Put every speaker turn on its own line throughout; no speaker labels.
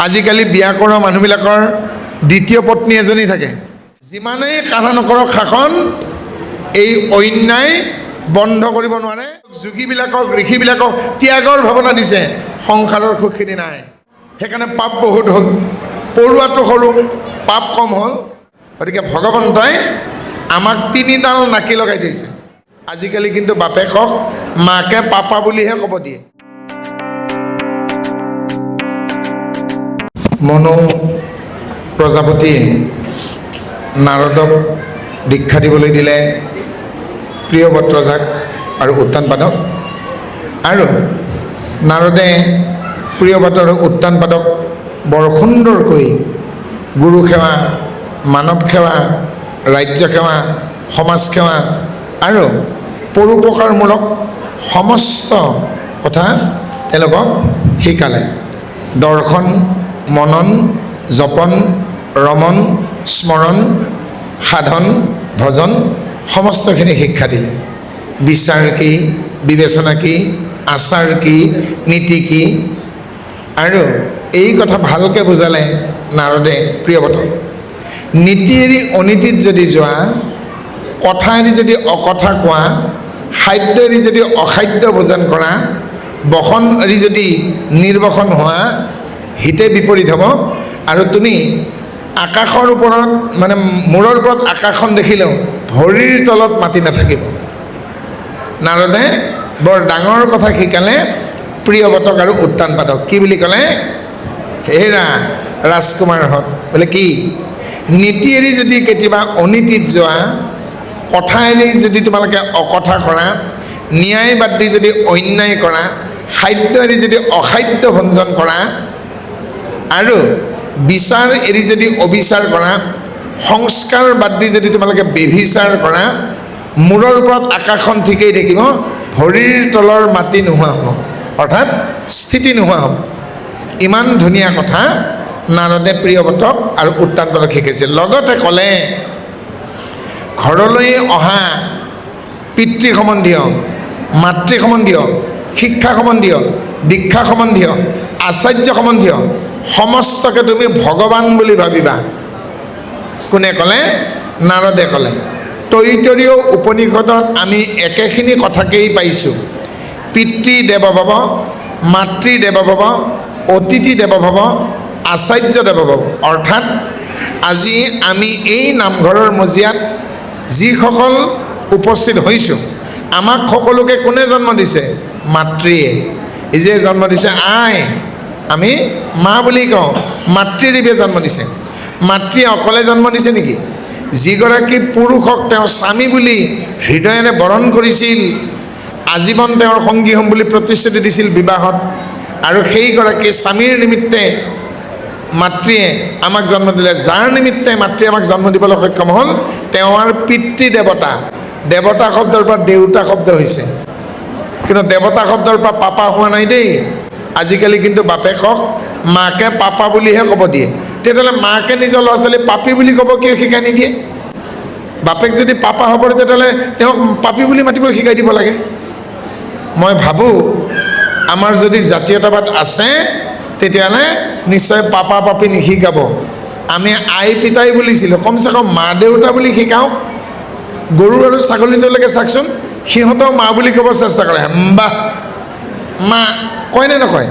আজিকালি বিয়া কৰা মানুহবিলাকৰ দ্বিতীয় পত্নী এজনী থাকে। যিমানেই কাঢ়া নকৰক শাসন, এই অন্যায় বন্ধ কৰিব নোৱাৰে। যোগীবিলাকক ঋষিবিলাকক ত্যাগৰ ভাৱনা দিছে, সংসাৰৰ সুখখিনি নাই। সেইকাৰণে পাপ বহুত হ'ল, পৰুৱাটো সৰু, পাপ কম হ'ল। গতিকে ভগৱন্তই আমাক তিনিডাল নাকি লগাই থৈছে। আজিকালি কিন্তু বাপেকক মাকে পাপা বুলিহে ক'ব দিয়ে। মনু প্ৰজাপতিয়ে নাৰদক দীক্ষা দিবলৈ দিলে, প্ৰিয়ব্ৰতজাক আৰু উত্তানপাদক। আৰু নাৰদে প্ৰিয়ব্ৰত আৰু উত্তানপাদক বৰ সুন্দৰকৈ গুৰু সেৱা, মানৱ সেৱা, ৰাজ্য সেৱা, সমাজ সেৱা আৰু পৰোপকাৰমূলক সমস্ত কথা তেওঁলোকক শিকালে। দৰ্শন, মনন, জপন, ৰমন, স্মৰণ, সাধন, ভজন সমস্তখিনি শিক্ষা দিলে। বিচাৰ কি, বিবেচনা কি, আচাৰ কি, নীতি কি, আৰু এই কথা ভালকৈ বুজালে নাৰদে প্ৰিয়ব্ৰতক। নীতি এৰি অনীতিত যদি যোৱা, কথা এৰি যদি অকথা কোৱা, খাদ্য এৰি যদি অখাদ্য ভোজন কৰা, বসন এৰি যদি নিৰ্বসন হোৱা, হিতে বিপৰীত হ'ব। আৰু তুমি আকাশৰ ওপৰত মানে মূৰৰ ওপৰত আকাশখন দেখিলেও ভৰিৰ তলত মাটি নাথাকিব। নাৰদে বৰ ডাঙৰ কথা শিকালে প্ৰিয়ব্ৰতক আৰু উত্তানপাদক। কি বুলি ক'লে? হেৰা ৰাজকুমাৰহঁত, বোলে কি, নীতি এৰি যদি কেতিয়াবা অনীতিত যোৱা, কথা এৰি যদি তোমালোকে অকথা কৰা, ন্যায় বাদ দি যদি অন্যায় কৰা, খাদ্য এৰি যদি অখাদ্য ভঞ্জন কৰা, আৰু বিচাৰ এৰি যদি অবিচাৰ কৰা, সংস্কাৰ বাদ দি যদি তোমালোকে বেভিচাৰ কৰা, মূৰৰ ওপৰত আকাশখন ঠিকেই থাকিব, ভৰিৰ তলৰ মাটি নোহোৱা হ'ব, অৰ্থাৎ স্থিতি নোহোৱা হ'ব। ইমান ধুনীয়া কথা নাৰদে প্ৰিয়ব্ৰতক আৰু উত্তানপাদক শিকাইছিল। লগতে ক'লে, ঘৰলৈ অহা পিতৃ সম্বন্ধীয়, মাতৃ সম্বন্ধীয়, শিক্ষা সম্বন্ধীয়, দীক্ষা সম্বন্ধীয়, আচাৰ্য সম্বন্ধীয় সমস্তকে তুমি ভগৱান বুলি ভাবিবা। কোনে ক'লে? নাৰদে ক'লে। তৈতৰীয় উপনিষদত আমি একেখিনি কথাকেই পাইছোঁ। পিতৃ দেৱ ভৱ, মাতৃ দেৱ ভৱ, অতিথি দেৱ ভৱ, আচাৰ্য দেৱ ভৱ। অৰ্থাৎ আজি আমি এই নামঘৰৰ মজিয়াত যিসকল উপস্থিত হৈছোঁ, আমাক সকলোকে কোনে জন্ম দিছে? মাতৃয়ে। এই যে জন্ম দিছে আই, আমি মা বুলি কওঁ, মাতৃদেৱে জন্ম দিছে। মাতৃয়ে অকলে জন্ম দিছে নেকি? যিগৰাকী পুৰুষক তেওঁ স্বামী বুলি হৃদয়েৰে বৰণ কৰিছিল, আজীৱন তেওঁৰ সংগী হ'ম বুলি প্ৰতিশ্ৰুতি দিছিল বিবাহত, আৰু সেইগৰাকী স্বামীৰ নিমিত্তে মাতৃয়ে আমাক জন্ম দিলে। যাৰ নিমিত্তে মাতৃয়ে আমাক জন্ম দিবলৈ সক্ষম হ'ল, তেওঁৰ পিতৃ দেৱতা। দেৱতা শব্দৰ পৰা দেউতা শব্দ হৈছে, কিন্তু দেৱতা শব্দৰ পৰা পাপা হোৱা নাই দেই। আজিকালি কিন্তু বাপেকক মাকে পাপা বুলিহে ক'ব দিয়ে। তেতিয়াহ'লে মাকে নিজৰ ল'ৰা ছোৱালী পাপী বুলি ক'ব কিয় শিকাই নিদিয়ে? বাপেক যদি পাপা হ'ব, তেতিয়াহ'লে তেওঁক পাপী বুলি মাতিব শিকাই দিব লাগে। মই ভাবোঁ আমাৰ যদি জাতীয়তাবাদ আছে, তেতিয়াহ'লে নিশ্চয় পাপা পাপী নিশিকাব। আমি আই পিতাই বুলিছিলোঁ, কমচে কম মা দেউতা বুলি শিকাওঁ। গৰু আৰু ছাগলীটোলৈকে চাওকচোন, সিহঁতেও মা বুলি ক'ব চেষ্টা কৰে। বাহ, মা কয়নে নকয়?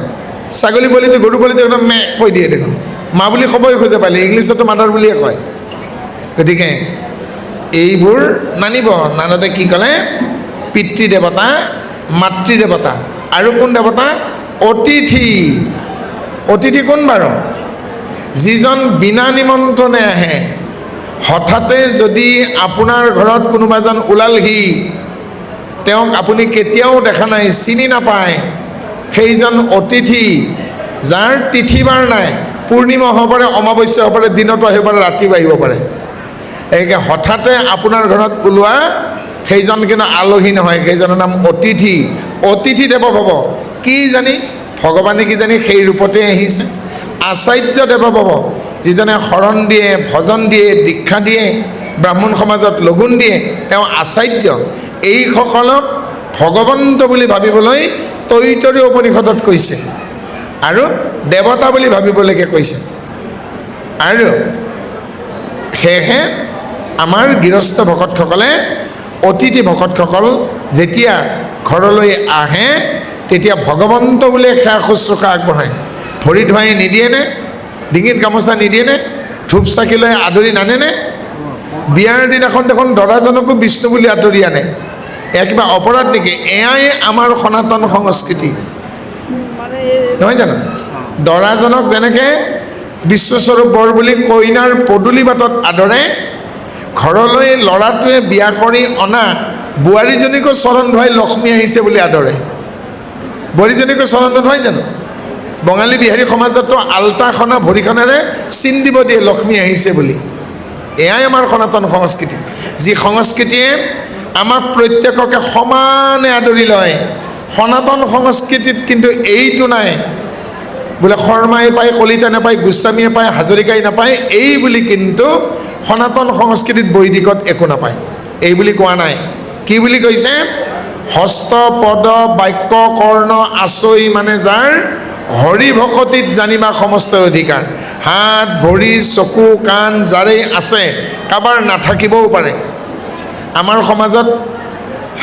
ছাগলী পোৱালিটো, গৰু পোৱালিটো একদম মে কৈ দিয়ে দেখোন, মা বুলি ক'বই খোজে পালে, ইংলিছতো মাদাৰ বুলিয়ে কয়। গতিকে এইবোৰ নানিব। নাৰদে কি ক'লে? পিতৃ দেৱতা, মাতৃ দেৱতা, আৰু কোন দেৱতা? অতিথি। অতিথি কোন বাৰু? যিজন বিনা নিমন্ত্ৰণে আহে। হঠাতে যদি আপোনাৰ ঘৰত কোনোবা এজন ওলালহি, তেওঁক আপুনি কেতিয়াও দেখা নাই, চিনি নাপায়, সেইজন অতিথি, যাৰ তিথি বাৰ নাই, পূৰ্ণিমা হ'ব পাৰে, অমাৱস্যা হ'ব পাৰে, দিনতো আহিব পাৰে, ৰাতিও আহিব পাৰে। এইকে হঠাতে আপোনাৰ ঘৰত ওলোৱা সেইজন কিন্তু আলহী নহয়, সেইজনৰ নাম অতিথি। অতিথি দেৱ ভৱ। কি জানি ভগৱানে কি জানি সেই ৰূপতে আহিছে। আচাৰ্য দেৱ ভৱ, যিজনে শৰণ দিয়ে, ভজন দিয়ে, দীক্ষা দিয়ে, ব্ৰাহ্মণ সমাজত লগুণ দিয়ে, তেওঁ আচাৰ্য। এইসকলক ভগৱন্ত বুলি ভাবিবলৈ তৈতৰীয় উপনিষদত কৈছে। আৰু দেৱতা বুলি ভাবিবলৈকে কৈছে। আৰু সেয়েহে আমাৰ গৃহস্থ ভকতসকলে অতিথি ভকতসকল যেতিয়া ঘৰলৈ আহে তেতিয়া ভগৱন্ত বুলিয়ে সেৱা শুশ্ৰূষা আগবঢ়ায়। ভৰি ধুৱাই নিদিয়েনে? ডিঙিত গামোচা নিদিয়েনে? ধূপ চাকি লৈ আদৰি নানেনে? বিয়াৰ দিনাখন দেখোন দৰাজনকো বিষ্ণু বুলি আদৰি আনে। এয়া কিবা অপৰাধ নেকি? এয়াই আমাৰ সনাতন সংস্কৃতি, নহয় জানো? দৰাজনক যেনেকৈ বিশ্বস্বৰূপ বৰ বুলি কইনাৰ পদূলি বাটত আদৰে, ঘৰলৈ ল'ৰাটোৱে বিয়া কৰি অনা বোৱাৰীজনীকো চৰণ ধুৱাই লক্ষ্মী আহিছে বুলি আদৰে। বোৱাৰীজনীকো চৰণ নধুৱাই জানো? বঙালী বিহাৰী সমাজতো আল্টাখনা ভৰিখনেৰে চিন দিব দিয়ে লক্ষ্মী আহিছে বুলি। এয়াই আমাৰ সনাতন সংস্কৃতি, যি সংস্কৃতিয়ে আমাক প্ৰত্যেককে সমানে আদৰি লয়। সনাতন সংস্কৃতিত কিন্তু এইটো নাই বোলে শৰ্মাই পায়, কলিতা নাপায়, গোস্বামীয়ে পায়, হাজৰিকাই নাপায়, এই বুলি কিন্তু সনাতন সংস্কৃতিত বৈদিকত একো নাপায়। এই বুলি কোৱা নাই। কি বুলি কৈছে? হস্ত পদ বাক্য কৰ্ণ আচই মানে যাৰ, হৰি ভকতিত জানিবা সমস্ত অধিকাৰ। হাত ভৰি চকু কাণ যাৰেই আছে, কাৰোবাৰ নাথাকিবও পাৰে। আমাৰ সমাজত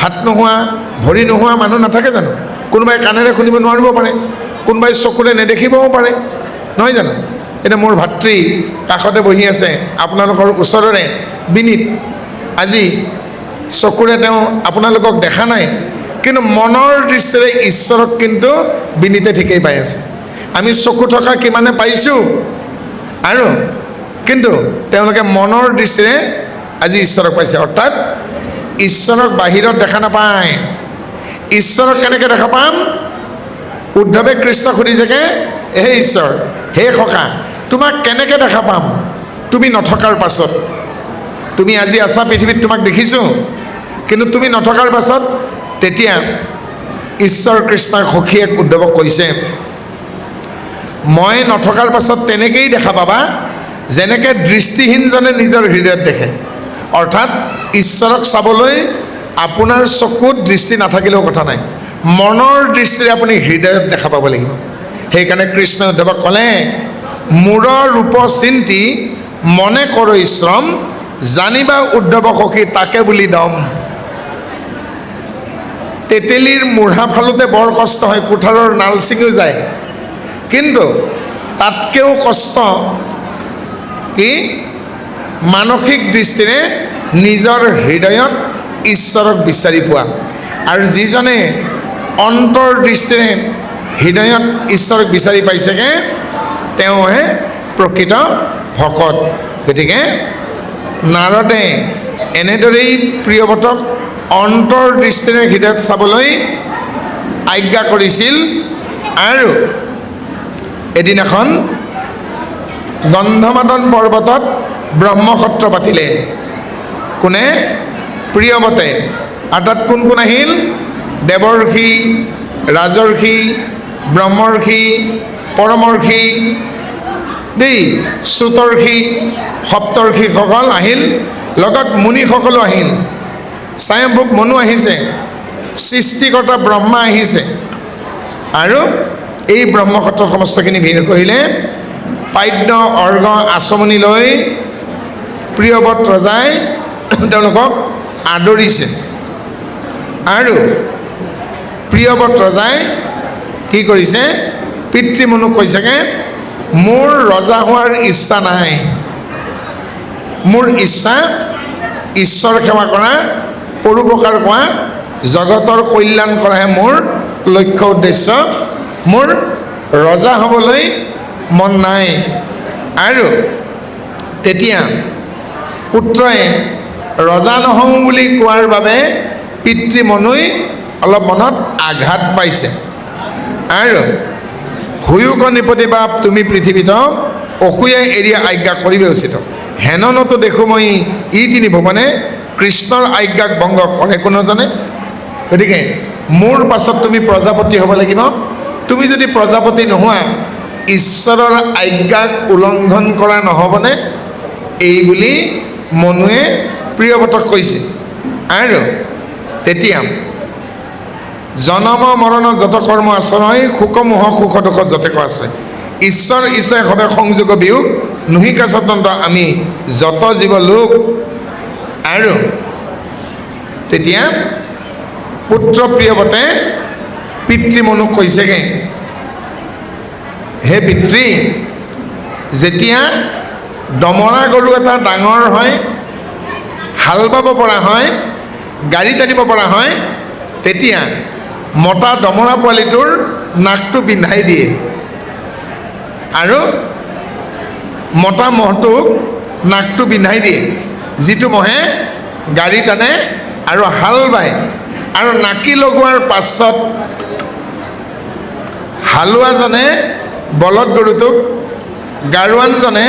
হাত নোহোৱা ভৰি নোহোৱা মানুহ নাথাকে জানো? কোনোবাই কাণেৰে শুনিব নোৱাৰিব পাৰে, কোনোবাই চকুৰে নেদেখিবও পাৰে, নহয় জানো? এতিয়া মোৰ ভাতৃ কাষতে বহি আছে, আপোনালোকৰ ওচৰৰে বিনীত। আজি চকুৰে তেওঁ আপোনালোকক দেখা নাই, কিন্তু মনৰ দৃষ্টিৰে ঈশ্বৰক কিন্তু বিনীতে ঠিকেই পাই আছে। আমি চকু থকা কিমানে পাইছোঁ, আৰু কিন্তু তেওঁলোকে মনৰ দৃষ্টিৰে আজি ঈশ্বৰক পাইছে। অৰ্থাৎ ঈশ্বৰক বাহিৰত দেখা নাপায়। ঈশ্বৰক কেনেকৈ দেখা পাম? উদ্ধৱে কৃষ্ণক সুধিছেগৈ, হে ঈশ্বৰ, হে সখা, তোমাক কেনেকৈ দেখা পাম তুমি নথকাৰ পাছত? তুমি আজি আছা পৃথিৱীত, তোমাক দেখিছোঁ, কিন্তু তুমি নথকাৰ পাছত। তেতিয়া ঈশ্বৰ কৃষ্ণই সখীয়েক উদ্ধৱক কৈছে, মই নথকাৰ পাছত তেনেকেই দেখা পাবা যেনেকৈ দৃষ্টিহীনজনে নিজৰ হৃদয়ত দেখে। অৰ্থাৎ ঈশ্বৰক চাবলৈ আপোনাৰ চকুত দৃষ্টি নাথাকিলেও কথা নাই, মনৰ দৃষ্টিৰে আপুনি হৃদয়ত দেখা পাব লাগিব। সেইকাৰণে কৃষ্ণই উদ্ধৱক ক'লে, মূৰৰ ৰূপ চিন্তি মনে কৰ শ্ৰম, জানিবা উদ্ধৱ সখী তাকে বুলি দম। তেতেলীৰ মূঢ়া ফালোতে বৰ কষ্ট হয়, কুঠাৰৰ নাল ছিঙিও যায়, কিন্তু তাতকৈও কষ্ট কি? মানসিক দৃষ্টিৰে নিজৰ হৃদয়ত ঈশ্বৰক বিচাৰি পোৱা। আৰু যিজনে অন্তৰ দৃষ্টিৰে হৃদয়ত ঈশ্বৰক বিচাৰি পাইছেগৈ, তেওঁহে প্ৰকৃত ভকত। গতিকে নাৰদে এনেদৰেই প্ৰিয়ৱতক অন্তৰ দৃষ্টিৰে হৃদয়ত চাবলৈ আজ্ঞা কৰিছিল। আৰু এদিনাখন গন্ধমাদন পৰ্বতত ব্ৰহ্মসত্ৰ পাতিলে। কোনে? প্ৰিয়ৱতে। অৰ্থাৎ কোন কোন আহিল? দেৱৰ্ষি, ৰাজৰ্ষি, ব্ৰহ্মৰ্ষি, পৰমৰ্ষি, দেই শ্ৰুতৰ্ষি, সপ্তৰ্ষিসকল আহিল, লগত মুনিসকলো আহিল। স্বয়ম্ভূ মনু আহিছে, সৃষ্টিকৰ্তা ব্ৰহ্মা আহিছে। আৰু এই ব্ৰহ্মসত্ৰত সমস্তখিনি ভিৰ কৰিলে। পাদ্য অৰ্ঘ আচমনি লৈ প্ৰিয়ৱত ৰজাই তেওঁলোকক আদৰিছে। আৰু প্ৰিয়ৱত ৰজাই কি কৰিছে? পিতৃমনুক কৈছেগৈ, মোৰ ৰজা হোৱাৰ ইচ্ছা নাই, মোৰ ইচ্ছা ঈশ্বৰ সেৱা কৰা, পৰোপকাৰ কৰা, জগতৰ কল্যাণ কৰাহে মোৰ লক্ষ্য উদ্দেশ্য, মোৰ ৰজা হ'বলৈ মন নাই। আৰু তেতিয়া পুত্ৰই ৰজা নহওঁ বুলি কোৱাৰ বাবে পিতৃমনুই অলপ মনত আঘাত পাইছে। আৰু হুয়ুক নিপতিবা তুমি পৃথিৱীত অসুয়াই এৰিয়া আজ্ঞা কৰিবে উচিত। হেননতো দেখোঁ মই ই তিনি ভুৱনে কৃষ্ণৰ আজ্ঞাক ভংগ কৰে কোনো জনে। গতিকে মোৰ পাছত তুমি প্ৰজাপতি হ'ব লাগিব। তুমি যদি প্ৰজাপতি নোহোৱা, ঈশ্বৰৰ আজ্ঞাক উলংঘন কৰা নহ'বনে? এই বুলি মনুৱে প্ৰিয়ৱতক কৈছে। আৰু তেতিয়া জনম মৰণ যত কৰ্ম আচৰণ সুখ মোহ সুখ দুখ যতেক আছে ঈশ্বৰ ইচ্ছাই হবে সংযোগ বিয়োগ নুহিকা স্বতন্ত্ৰ আমি যত জীৱ লোক। আৰু তেতিয়া পুত্ৰ প্ৰিয়ৱতে পিতৃমনুক কৈছেগৈ, হে পিতৃ, যেতিয়া দমৰা গৰু এটা ডাঙৰ হয়, হাল বাব পৰা হয়, গাড়ী টানিব পৰা হয়, তেতিয়া মতা দমৰা পোৱালিটোৰ নাকটো পিন্ধাই দিয়ে আৰু মতা মহটোক নাকটো পিন্ধাই দিয়ে, যিটো মহে গাড়ী টানে আৰু হাল বায়। আৰু নাকি লগোৱাৰ পাছত হালোৱাজনে বলদ গৰুটোক, গাৰোৱানজনে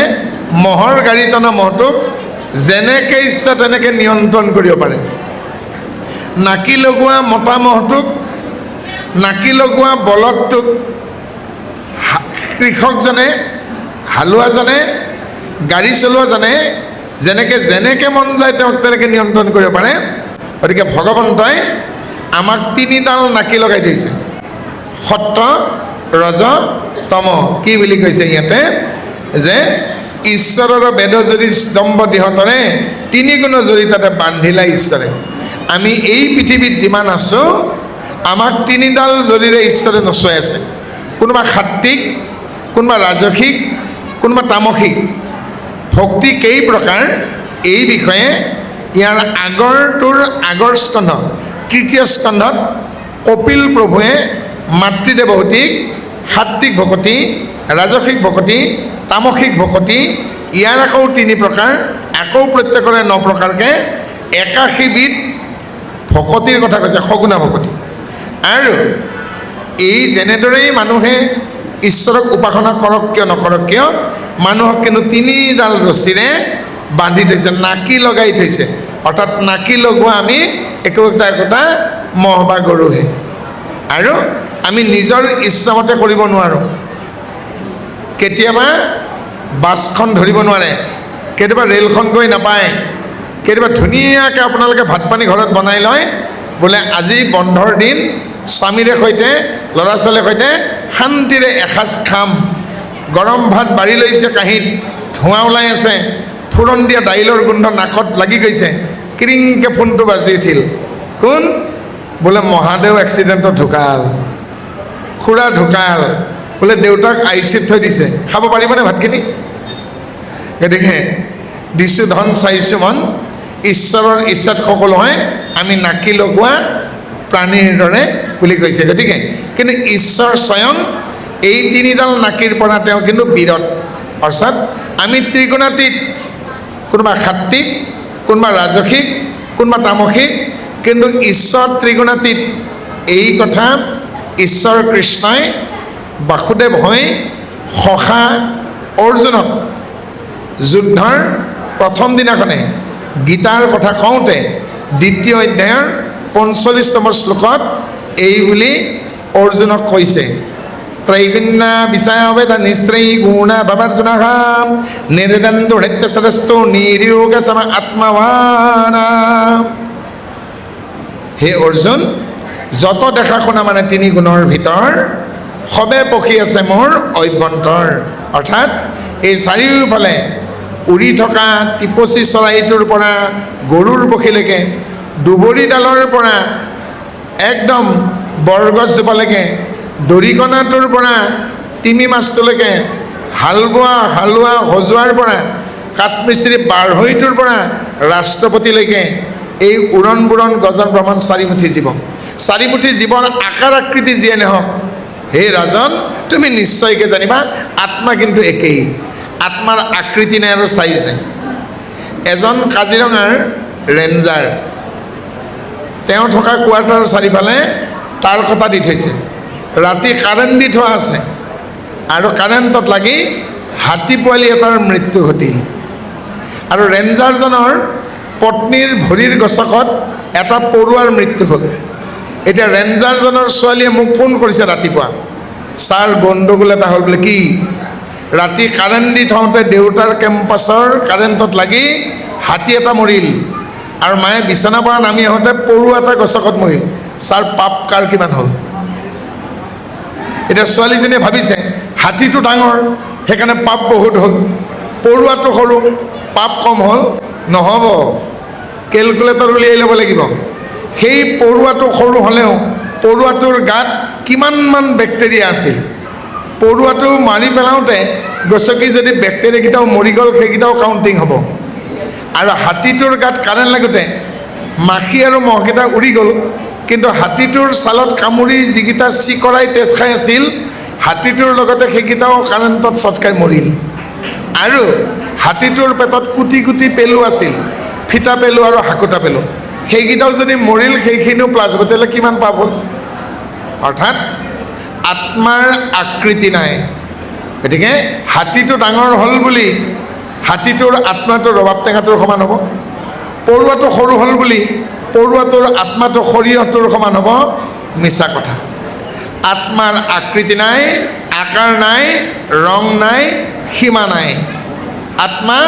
মহৰ গাড়ী টনা মহটোক যেনেকৈ ইচ্ছা তেনেকৈ নিয়ন্ত্ৰণ কৰিব পাৰে। নাকি লগোৱা মতা মহটোক, নাকি লগোৱা বলদটোক কৃষকজনে, হালোৱাজনে, গাড়ী চলোৱাজনে যেনেকৈ মন যায় তেওঁক তেনেকৈ নিয়ন্ত্ৰণ কৰিব পাৰে। গতিকে ভগৱন্তই আমাক তিনিডাল নাকি লগাই থৈছে, সত্য, ৰজ, তম। কি বুলি কৈছে ইয়াতে যে ঈশ্বৰৰ বেদ যদি স্তম্ভ দিহতৰে তিনি গুণ জড়িতাতে বান্ধিলা ঈশ্বৰে। আমি এই পৃথিৱীত যিমান আছোঁ আমাক তিনিডাল জৰিৰে ঈশ্বৰে নচুৱাই আছে। কোনোবা সাত্বিক, কোনোবা ৰাজসিক, কোনোবা তামসিক। ভক্তি কেই প্ৰকাৰ এই বিষয়ে ইয়াৰ আগৰ স্কন্ধ, তৃতীয় স্কন্ধত কপিল প্ৰভুৱে মাতৃদেৱহূতিক সাত্বিক ভকতি, ৰাজসিক ভকতি, তামসিক ভকতি, ইয়াৰ আকৌ তিনি প্ৰকাৰ, আকৌ প্ৰত্যেকৰে 9 প্ৰকাৰকৈ 81বিধ ভকতিৰ কথা কৈছে, সগুণা ভকতি। আৰু এই যেনেদৰেই মানুহে ঈশ্বৰক উপাসনা কৰক কিয় নকৰক কিয়, মানুহক কিন্তু তিনিডাল ৰছীৰে বান্ধি থৈছে, নাকি লগাই থৈছে। অৰ্থাৎ নাকি লগোৱা আমি একোটা মহ বা গৰুহে। আৰু আমি নিজৰ ইচ্ছামতে কৰিব নোৱাৰোঁ। কেতিয়াবা বাছখন ধৰিব নোৱাৰে, কেতিয়াবা ৰেলখন গৈ নাপায়, কেতিয়াবা ধুনীয়াকৈ আপোনালোকে ভাত পানী ঘৰত বনাই লয়, বোলে আজি বন্ধৰ দিন, স্বামীৰে সৈতে ল'ৰা ছোৱালীৰ সৈতে শান্তিৰে এসাঁজ খাম। গৰম ভাত বাঢ়ি লৈছে কাঁহীত, ধোঁৱা ওলাই আছে, ফুৰণ দিয়া দাইলৰ গোন্ধ নাকত লাগি গৈছে, ক্ৰিংকৈ ফোনটো বাজি উঠিল। কোন? বোলে মহাদেৱ এক্সিডেণ্টত ঢুকাল, খুৰা ঢুকাল, বোলে দেউতাক ICUত থৈ দিছে, খাব পাৰিবনে ভাতখিনি? গতিকে দিছোঁ ধন চাইছোঁ মন, ঈশ্বৰৰ ইচ্ছাত সকলো হয়, আমি নাকি লগোৱা প্ৰাণীৰ দৰে বুলি কৈছে। গতিকে কিন্তু ঈশ্বৰ স্বয়ং এই তিনিডাল নাকিৰ পৰা তেওঁ কিন্তু বিৰত। অৰ্থাৎ আমি ত্ৰিগুণাতীত, কোনোবা সাত্বিক, কোনোবা ৰাজসিক, কোনোবা তামসিক, কিন্তু ঈশ্বৰ ত্ৰিগুণাতীত। এই কথা ঈশ্বৰ কৃষ্ণই বাসুদেৱ হৈ সখা অৰ্জুনক যুদ্ধৰ প্ৰথম দিনাখনে গীতাৰ কথা কওঁতে 2য় অধ্যায়ৰ 45 নম্বৰ শ্লোকত এই বুলি অৰ্জুনক কৈছে, ত্ৰৈগুণ্য বিচাবেদ নিস্ত্ৰয়ী গুণ ভৱৰ্জুনঃ নিৰ্দন্দু নিত্যসৰস্তু নিৰ্যোগ সম আত্মৱান। হে অৰ্জুন, যত দেখা শুনা মানে 3 গুণৰ ভিতৰ সবে পক্ষী আছে মোৰ অভ্যন্তৰ। অৰ্থাৎ এই চাৰিওফালে উৰি থকা টিপচী চৰাইটোৰ পৰা গৰুৰ পক্ষীলৈকে, দুবৰিডালৰ পৰা একদম বৰগছজোপালৈকে, দৰিকণাটোৰ পৰা তিমি মাছটোলৈকে, হালোৱা সজোৱাৰ পৰা, কাঠমিস্ত্ৰী বাঢ়ৈটোৰ পৰা ৰাষ্ট্ৰপতিলৈকে, এই উৰণ বুৰণ গজন ভ্ৰমণ 4মুঠি জীৱ। 4মুঠি জীৱৰ আকাৰ আকৃতি যিয়ে নহওক, হে ৰাজন, তুমি নিশ্চয়কৈ জানিবা আত্মা কিন্তু একেই। আত্মাৰ আকৃতি নাই আৰু চাইজ নাই। এজন কাজিৰঙাৰ ৰেঞ্জাৰ, তেওঁ থকা কোৱাৰ্টাৰ চাৰিফালে তাৰ কটা দি থৈছে, ৰাতি কাৰেণ্ট দি থোৱা আছে, আৰু কাৰেণ্টত লাগি হাতী পোৱালি এটাৰ মৃত্যু ঘটিল। আৰু ৰেঞ্জাৰজনৰ পত্নীৰ ভৰিৰ গছকত এটা পৰুৱাৰ মৃত্যু হ'ল। এতিয়া ৰেঞ্জাৰজনৰ ছোৱালীয়ে মোক ফোন কৰিছে ৰাতিপুৱা, ছাৰ গণ্ডগোল এটা হ'ল বোলে। কি? ৰাতি কাৰেণ্ট দি থওঁতে দেউতাৰ কেম্পাছৰ কাৰেণ্টত লাগি হাতী এটা মৰিল, আৰু মায়ে বিচনাৰ পৰা নামি আহোঁতে পৰুৱা এটা গছকত মৰিল। ছাৰ পাপ কাৰ কিমান হ'ল। এতিয়া ছোৱালীজনীয়ে ভাবিছে হাতীটো ডাঙৰ সেইকাৰণে পাপ বহুত হ'ল, পৰুৱাটো সৰু পাপ কম হ'ল। নহ'ব, কেলকুলেটৰ উলিয়াই ল'ব লাগিব। সেই পৰুৱাটো সৰু হ'লেও পৰুৱাটোৰ গাত কিমানমান বেক্টেৰিয়া আছিল, পৰুৱাটো মাৰি পেলাওঁতে গছকি যদি বেক্টেৰিয়াকেইটাও মৰি গ'ল সেইকেইটাও কাউণ্টিং হ'ব। আৰু হাতীটোৰ গাত কাৰেণ্ট লাগোতে মাখি আৰু মহকেইটা উৰি গ'ল, কিন্তু হাতীটোৰ ছালত কামুৰি যিকেইটা চিকৰাই তেজ খাই আছিল হাতীটোৰ লগতে সেইকেইটাও কাৰেণ্টত শ্বৰ্ট খাই মৰিল। আৰু হাতীটোৰ পেটত কোটি কোটি পেলু আছিল, ফিটা পেলু আৰু হাকুটা পেলু, সেইকেইটাও যদি মৰিল সেইখিনিও প্লাছ হ'ব, তেতিয়াহ'লে কিমান পাপ হ'ল। অৰ্থাৎ আত্মাৰ আকৃতি নাই। গতিকে হাতীটো ডাঙৰ হ'ল বুলি হাতীটোৰ আত্মাটো ৰবাব টেঙাটোৰ সমান হ'ব, পৰুৱাটো সৰু হ'ল বুলি পৰুৱাটোৰ আত্মাটো সৰিয়হটোৰ সমান হ'ব, মিছা কথা। আত্মাৰ আকৃতি নাই, আকাৰ নাই, ৰং নাই, সীমা নাই। আত্মা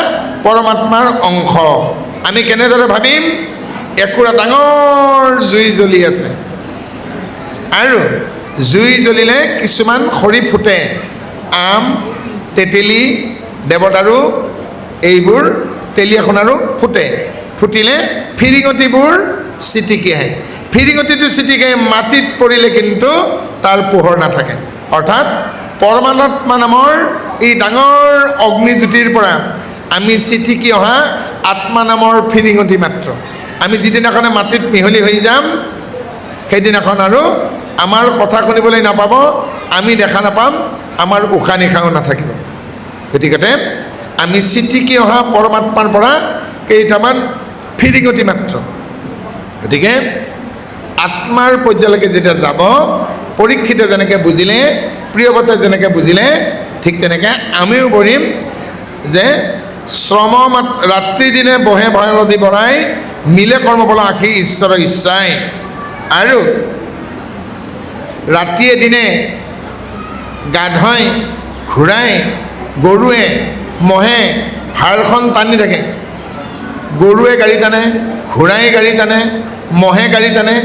পৰমাত্মাৰ অংশ। আমি কেনেদৰে ভাবিম, একুৰা ডাঙৰ জুই জ্বলি আছে আৰু জুই জ্বলিলে কিছুমান খৰি ফুটে, আম, তেতেলী, দেৱদাৰু এইবোৰ তেলীয়াখনাৰো ফুটে, ফুটিলে ফিৰিঙতিবোৰ চিটিকি আহে, ফিৰিঙতিটো চিটিকি মাটিত পৰিলে কিন্তু তাৰ পোহৰ নাথাকে। অৰ্থাৎ পৰমাত্মা নামৰ এই ডাঙৰ অগ্নিজ্যোতিৰ পৰা আমি চিটিকি অহা আত্মা নামৰ ফিৰিঙতি মাত্ৰ। আমি যিদিনাখনে মাটিত মিহলি হৈ যাম সেইদিনাখন আৰু আমাৰ কথা শুনিবলৈ নাপাব, আমি দেখা নাপাম, আমাৰ উশাহ নিশাহো নাথাকিব। গতিকে আমি চিটিকি অহা পৰমাত্মাৰ পৰা কেইটামান ফিৰিঙতি মাত্ৰ। গতিকে আত্মাৰ পৰ্যায়লৈকে যেতিয়া যাব, পৰীক্ষিতে যেনেকৈ বুজিলে, প্ৰিয়ৱতে যেনেকৈ বুজিলে, ঠিক তেনেকৈ আমিও কৰিম যে শ্ৰম ৰাত্ৰি দিনে বহে ভয়নদী বৰাই, মিলে কৰ্মফল আশী ঈশ্বৰৰ ইচ্ছাই। আৰু ৰাতিয়ে দিনে গাধই ঘূৰাই গৰুৱে মহে হাড়খন টানি থাকে। গৰুৱে গাড়ী টানে, ঘোঁৰাই গাড়ী টানে, মহে গাড়ী টানে,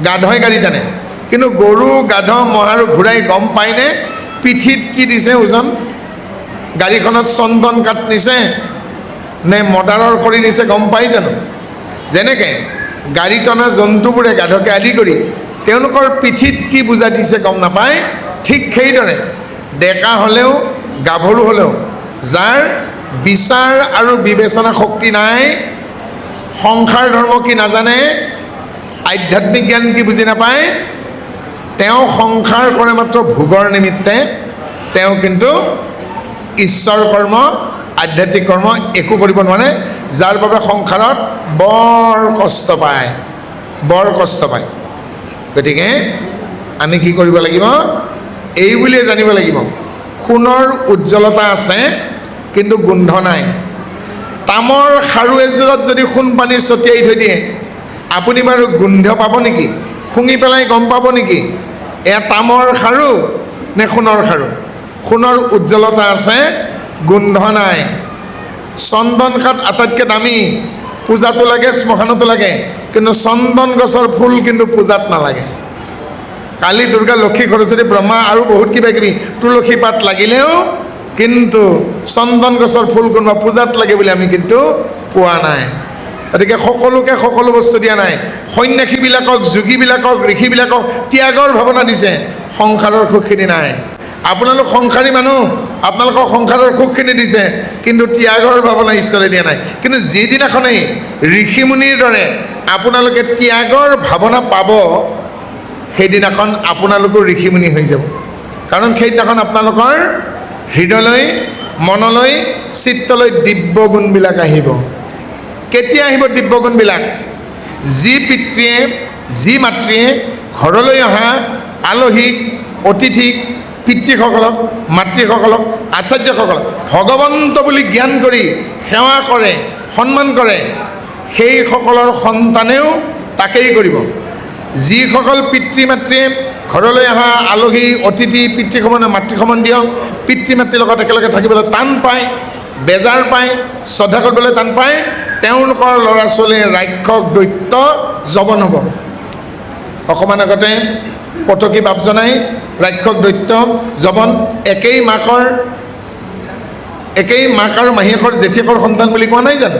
গাধই গাড়ী টানে। কিন্তু গৰু, গাধ, মহ আৰু ঘোঁৰাই গম পায়নে পিঠিত কি দিছে ওজন? গাড়ীখনত চন্দন কাঠ নিছে নে মদাৰৰ খৰি নিছে গম পাই জানো? যেনেকৈ গাড়ী টনা জন্তুবোৰে গাধকে আদি কৰি তেওঁলোকৰ পিঠিত কি বোজা দিছে গম নাপায়, ঠিক সেইদৰে ডেকা হ'লেও গাভৰু হ'লেও যাৰ বিচাৰ আৰু বিবেচনা শক্তি নাই, সংসাৰ ধৰ্ম কি নাজানে, আধ্যাত্মিক জ্ঞান কি বুজি নাপায়, তেওঁ সংসাৰ কৰে মাত্ৰ ভোগৰ নিমিত্তে, তেওঁ কিন্তু ঈশ্বৰ কৰ্ম, আধ্যাত্মিক কৰ্ম একো কৰিব নোৱাৰে, যাৰ বাবে সংসাৰত বৰ কষ্ট পায়, বৰ কষ্ট পায়। গতিকে আমি কি কৰিব লাগিব, এই বুলিয়ে জানিব লাগিব, সোণৰ উজ্জ্বলতা আছে কিন্তু গোন্ধ নাই। তামৰ খাৰু এযোৰত যদি সোণ পানী ছটিয়াই থৈ দিয়ে, আপুনি বাৰু গোন্ধ পাব নেকি? শুঙি পেলাই গম পাব নেকি এয়া তামৰ খাৰু নে সোণৰ খাৰু? সোণৰ উজ্জ্বলতা আছে, গোন্ধ নাই। চন্দন কাঠ আটাইতকৈ দামী, পূজাটো লাগে, শ্মশানতো লাগে, কিন্তু চন্দন গছৰ ফুল কিন্তু পূজাত নালাগে। কালি দুৰ্গা, লক্ষী, সৰস্বতী, ব্ৰহ্মা আৰু বহুত কিবা কিবি তুলসী পাত লাগিলেও কিন্তু চন্দন গছৰ ফুল কোনোবা পূজাত লাগে বুলি আমি কিন্তু পোৱা নাই। গতিকে সকলোকে সকলো বস্তু দিয়া নাই। সন্যাসীবিলাকক, যোগীবিলাকক, ঋষিবিলাকক ত্যাগৰ ভাৱনা দিছে, সংসাৰৰ সুখখিনি নাই। আপোনালোক সংসাৰী মানুহ, আপোনালোকক সংসাৰৰ সুখখিনি দিছে, কিন্তু ত্যাগৰ ভাৱনা ঈশ্বৰে দিয়া নাই। কিন্তু যিদিনাখনেই ঋষিমুনিৰ দৰে আপোনালোকে ত্যাগৰ ভাৱনা পাব, সেইদিনাখন আপোনালোকৰ ঋষিমুনি হৈ যাব। কাৰণ সেইদিনাখন আপোনালোকৰ হৃদয়লৈ, মনলৈ, চিত্তলৈ দিব্য গুণবিলাক আহিব। কেতিয়া আহিব দিব্য গুণবিলাক? যি পিতৃয়ে, যি মাতৃয়ে ঘৰলৈ অহা আলহীক, অতিথিক, পিতৃসকলক, মাতৃসকলক, আচাৰ্যসকলক ভগৱন্ত বুলি জ্ঞান কৰি সেৱা কৰে, সন্মান কৰে, সেইসকলৰ সন্তানেও তাকেই কৰিব। যিসকল পিতৃ মাতৃয়ে ঘৰলৈ অহা আলহী, অতিথি, পিতৃসমন, মাতৃসম্বন্ধীয়, পিতৃ মাতৃৰ লগত একেলগে থাকিবলৈ টান পায়, বেজাৰ পায়, শ্ৰদ্ধা কৰিবলৈ টান পায়, তেওঁলোকৰ ল'ৰা ছোৱালীয়ে ৰাক্ষস, দৈত্য, জবন হ'ব। অকণমান আগতে পটকী বাপ জনাই ৰাক্ষস দৈত্য জবন একেই মাক আৰু মাহীয়েকৰ জেঠীয়েকৰ সন্তান বুলি কোৱা নাই জানো?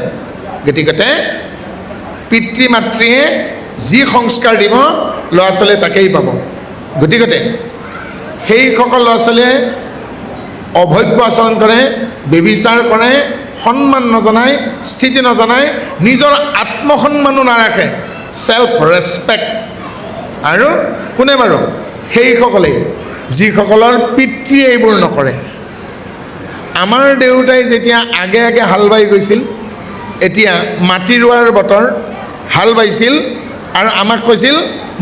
গতিকে পিতৃ মাতৃয়ে যি সংস্কাৰ দিব ল'ৰা ছোৱালীয়ে তাকেই পাব। গতিকে সেইসকল ল'ৰা ছোৱালীয়ে অভব্য আচৰণ কৰে, ব্যভিচাৰ কৰে, সন্মান নজনায়, স্থিতি নজনায়, নিজৰ আত্মসন্মানো নাৰাখে, চেল্ফ ৰেচপেক্ট। আৰু কোনে বাৰু? সেইসকলেই যিসকলৰ পিতৃয়ে এইবোৰ নকৰে। আমাৰ দেউতাই যেতিয়া আগে আগে হাল বাই গৈছিল, এতিয়া মাটি ৰোৱাৰ বতৰ, হাল বাইছিল আৰু আমাক কৈছিল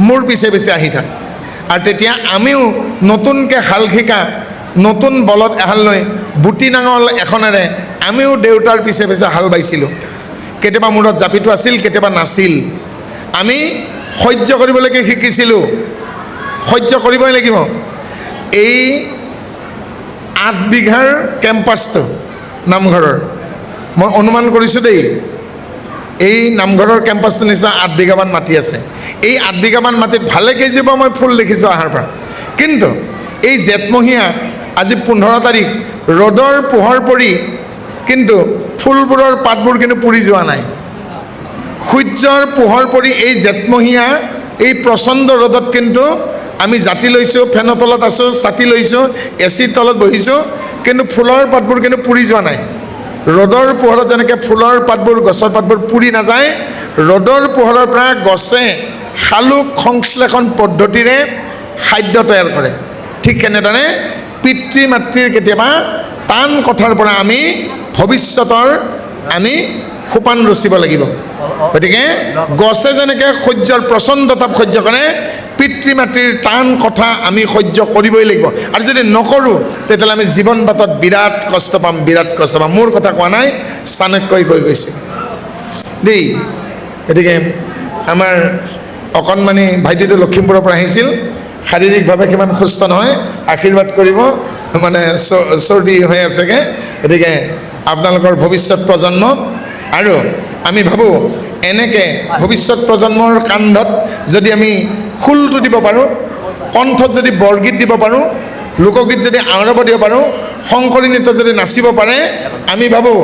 মোৰ পিছে পিছে আহি থাক। আৰু তেতিয়া আমিও নতুনকৈ হাল শিকা, নতুন বলদ এহাল লৈ বুটি নাঙল এখনেৰে আমিও দেউতাৰ পিছে পিছে হাল বাইছিলোঁ। কেতিয়াবা মূৰত জাপিটো আছিল, কেতিয়াবা নাছিল। আমি সহ্য কৰিবলৈকে শিকিছিলোঁ, সহ্য কৰিবই লাগিব। এই 8 বিঘাৰ কেম্পাছটো নামঘৰৰ, মই অনুমান কৰিছোঁ দেই, এই নামঘৰৰ কেম্পাছটো নিচিনা 8 বিঘামান মাটি আছে। এই 8 বিঘামান মাটিত ভালে কেইজোপা মই ফুল দেখিছোঁ অহাৰ পৰা। কিন্তু এই জেঠমহীয়া আজি 15 তাৰিখ ৰ'দৰ পোহৰ পৰি কিন্তু ফুলবোৰৰ পাতবোৰ কিন্তু পুৰি যোৱা নাই। সূৰ্যৰ পোহৰ পৰি এই জেঠমহীয়া এই প্ৰচণ্ড ৰ'দত কিন্তু আমি জাতি লৈছোঁ, ফেনৰ তলত আছোঁ, ছাতি লৈছোঁ, এচিৰ তলত বহিছোঁ, কিন্তু ফুলৰ পাতবোৰ কিন্তু পুৰি যোৱা নাই। ৰ'দৰ পোহৰত যেনেকৈ ফুলৰ পাতবোৰ, গছৰ পাতবোৰ পুৰি নাযায়, ৰ'দৰ পোহৰৰ পৰা গছে শালুক সংশ্লেষণ পদ্ধতিৰে খাদ্য তৈয়াৰ কৰে। ঠিক তেনেদৰে পিতৃ মাতৃৰ কেতিয়াবা টান কথাৰ পৰা আমি ভৱিষ্যতৰ আমি সোপান ৰচিব লাগিব। গতিকে গছে যেনেকৈ সূৰ্যৰ প্ৰচণ্ড তাপ সহ্য কৰে, পিতৃ মাতৃৰ টান কথা আমি সহ্য কৰিবই লাগিব। আৰু যদি নকৰোঁ তেতিয়াহ'লে আমি জীৱন বাটত বিৰাট কষ্ট পাম, বিৰাট কষ্ট পাম। মোৰ কথা কোৱা নাই, চাণক্যই কৈ গৈছে দেই। গতিকে আমাৰ অকণমানি ভাইটিটো লখিমপুৰৰ পৰা আহিছিল, শাৰীৰিকভাৱে কিমান সুস্থ নহয়, আশীৰ্বাদ কৰিব, মানে চৰ্দি হৈ আছেগৈ। গতিকে আপোনালোকৰ ভৱিষ্যত প্ৰজন্ম, আৰু আমি ভাবোঁ এনেকৈ ভৱিষ্যত প্ৰজন্মৰ কান্ধত যদি আমি খোলটো দিব পাৰোঁ, কণ্ঠত যদি বৰগীত দিব পাৰোঁ, লোকগীত যদি আওৰাব দিব পাৰোঁ, শংকৰী নৃত্য যদি নাচিব পাৰে, আমি ভাবোঁ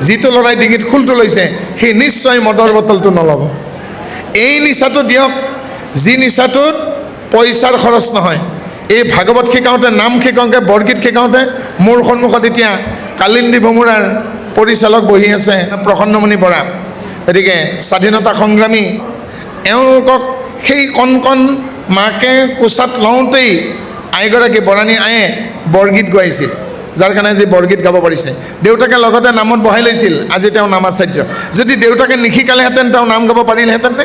যিটো ল'ৰাই ডিঙিত খোলটো লৈছে সি নিশ্চয় মদৰ বটলটো নল'ব। এই নিচাটো দিয়ক, যি নিচাটোত পইচাৰ খৰচ নহয়। এই ভাগৱত শিকাওঁতে, নাম শিকাওঁতে, বৰগীত শিকাওঁতে মোৰ সন্মুখত এতিয়া কালিন্দী ভোমোৰাৰ পৰিচালক বহি আছে, প্ৰসন্নমণি বৰা। গতিকে স্বাধীনতা সংগ্ৰামী, এওঁলোকক সেই কণ কণ মাকে কোচাত লওঁতেই আইগৰাকী বৰাণী আয়ে বৰগীত গোৱাইছিল, যাৰ কাৰণে আজি বৰগীত গাব পাৰিছে। দেউতাকে লগতে নামত বহাই লৈছিল, আজি তেওঁ নামাচাৰ্য। যদি দেউতাকে নিশিকালেহেঁতেন তেওঁ নাম গাব পাৰিলেহেঁতেন নে?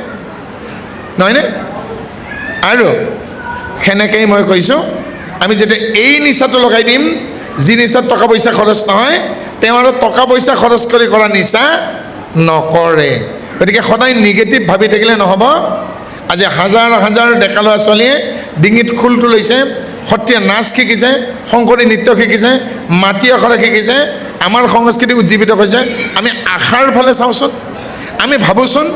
নহয়নে? আৰু সেনেকেই মই কৈছোঁ, আমি যেতিয়া এই নিচাটো লগাই দিম, যি নিচাত টকা পইচা খৰচ নহয়, তেওঁ আৰু টকা পইচা খৰচ কৰি কৰা নিচা নকৰে। গতিকে সদায় নিগেটিভ ভাবি থাকিলে নহ'ব। আজি হাজাৰ হাজাৰ ডেকা ল'ৰা ছোৱালীয়ে ডিঙিত খোলটো লৈছে, সত্ৰীয়া নাচ শিকিছে, শংকৰী নৃত্য শিকিছে, মাটি আখৰা শিকিছে, আমাৰ সংস্কৃতি উজ্জীৱিত হৈছে। আমি আশাৰ ফালে চাওঁচোন, আমি ভাবোঁচোন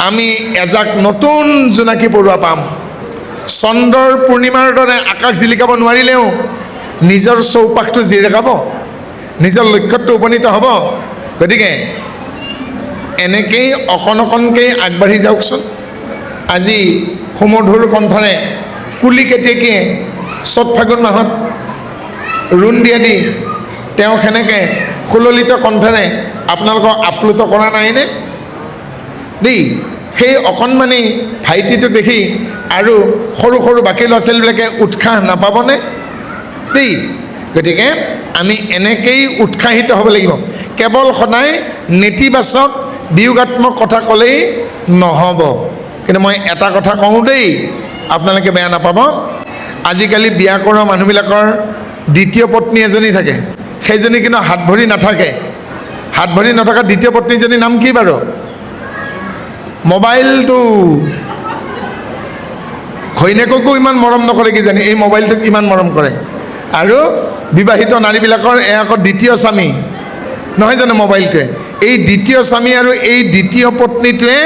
আমি এজাক নতুন জোনাকী পৰুৱা পাম। চন্দ্ৰৰ পূৰ্ণিমাৰ দৰে আকাশ জিলিকাব নোৱাৰিলেও নিজৰ চৌপাশটো জিলিকাব, নিজৰ লক্ষ্যত উপনীত হ'ব। গতিকে এনেকেই অকণ অকণকৈ আগবাঢ়ি যাওকচোন। আজি সুমধুৰ কণ্ঠৰে কুলি কেতেকীয়ে চ'ত ফাগুন মাহত ৰুণ দিয়া দি তেওঁ সেনেকৈ সুললিত কণ্ঠৰে আপোনালোকক আপ্লুত কৰা নাইনে দেই? সেই অকণমানি ভাইটিটোক দেখি আৰু সৰু সৰু বাকী ল'ৰা ছোৱালীবিলাকে উৎসাহ নাপাবনে দেই? গতিকে আমি এনেকেই উৎসাহিত হ'ব লাগিব। কেৱল সদায় নেতিবাচক বিয়োগাত্মক কথা ক'লেই নহ'ব। কিন্তু মই এটা কথা কওঁ দেই, আপোনালোকে বেয়া নাপাব। আজিকালি বিয়া কৰা মানুহবিলাকৰ দ্বিতীয় পত্নী এজনী থাকে, সেইজনী কিন্তু হাত ভৰি নাথাকে। হাত ভৰি নথকা দ্বিতীয় পত্নীজনীৰ নাম কি বাৰু? মোবাইলটো। ঘৈণীয়েককো ইমান মৰম নকৰে কিজানি, এই মোবাইলটোক ইমান মৰম কৰে। আৰু বিবাহিত নাৰীবিলাকৰ এয়া আকৌ দ্বিতীয় স্বামী নহয় জানো মোবাইলটোৱে? এই দ্বিতীয় স্বামী আৰু এই দ্বিতীয় পত্নীটোৱে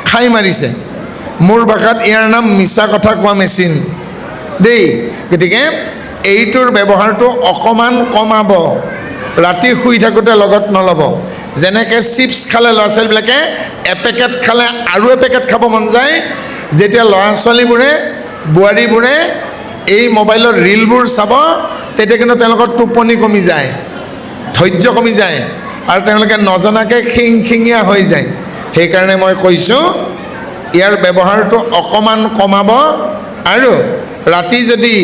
খাই মাৰিছে। মোৰ ভাষাত ইয়াৰ নাম মিছা কথা কোৱা মেচিন দেই। গতিকে এইটোৰ ব্যৱহাৰটো অকণমান কমাব, ৰাতি শুই থাকোঁতে লগত নল'ব। যেনেকৈ চিপছ খালে ল'ৰা ছোৱালীবিলাকে এপেকেট খালে আৰু এপেকেট খাব মন যায়, যেতিয়া ল'ৰা ছোৱালীবোৰে বোৱাৰীবোৰে এই মোবাইলৰ ৰিলবোৰ চাব তেতিয়া কিন্তু তেওঁলোকৰ টোপনি কমি যায়, ধৈৰ্য কমি যায় আৰু তেওঁলোকে নজনাকৈ খিংখিঙীয়া হৈ যায়। সেইকাৰণে মই কৈছোঁ ইয়াৰ ব্যৱহাৰটো অকণমান কমাব, আৰু ৰাতি যদি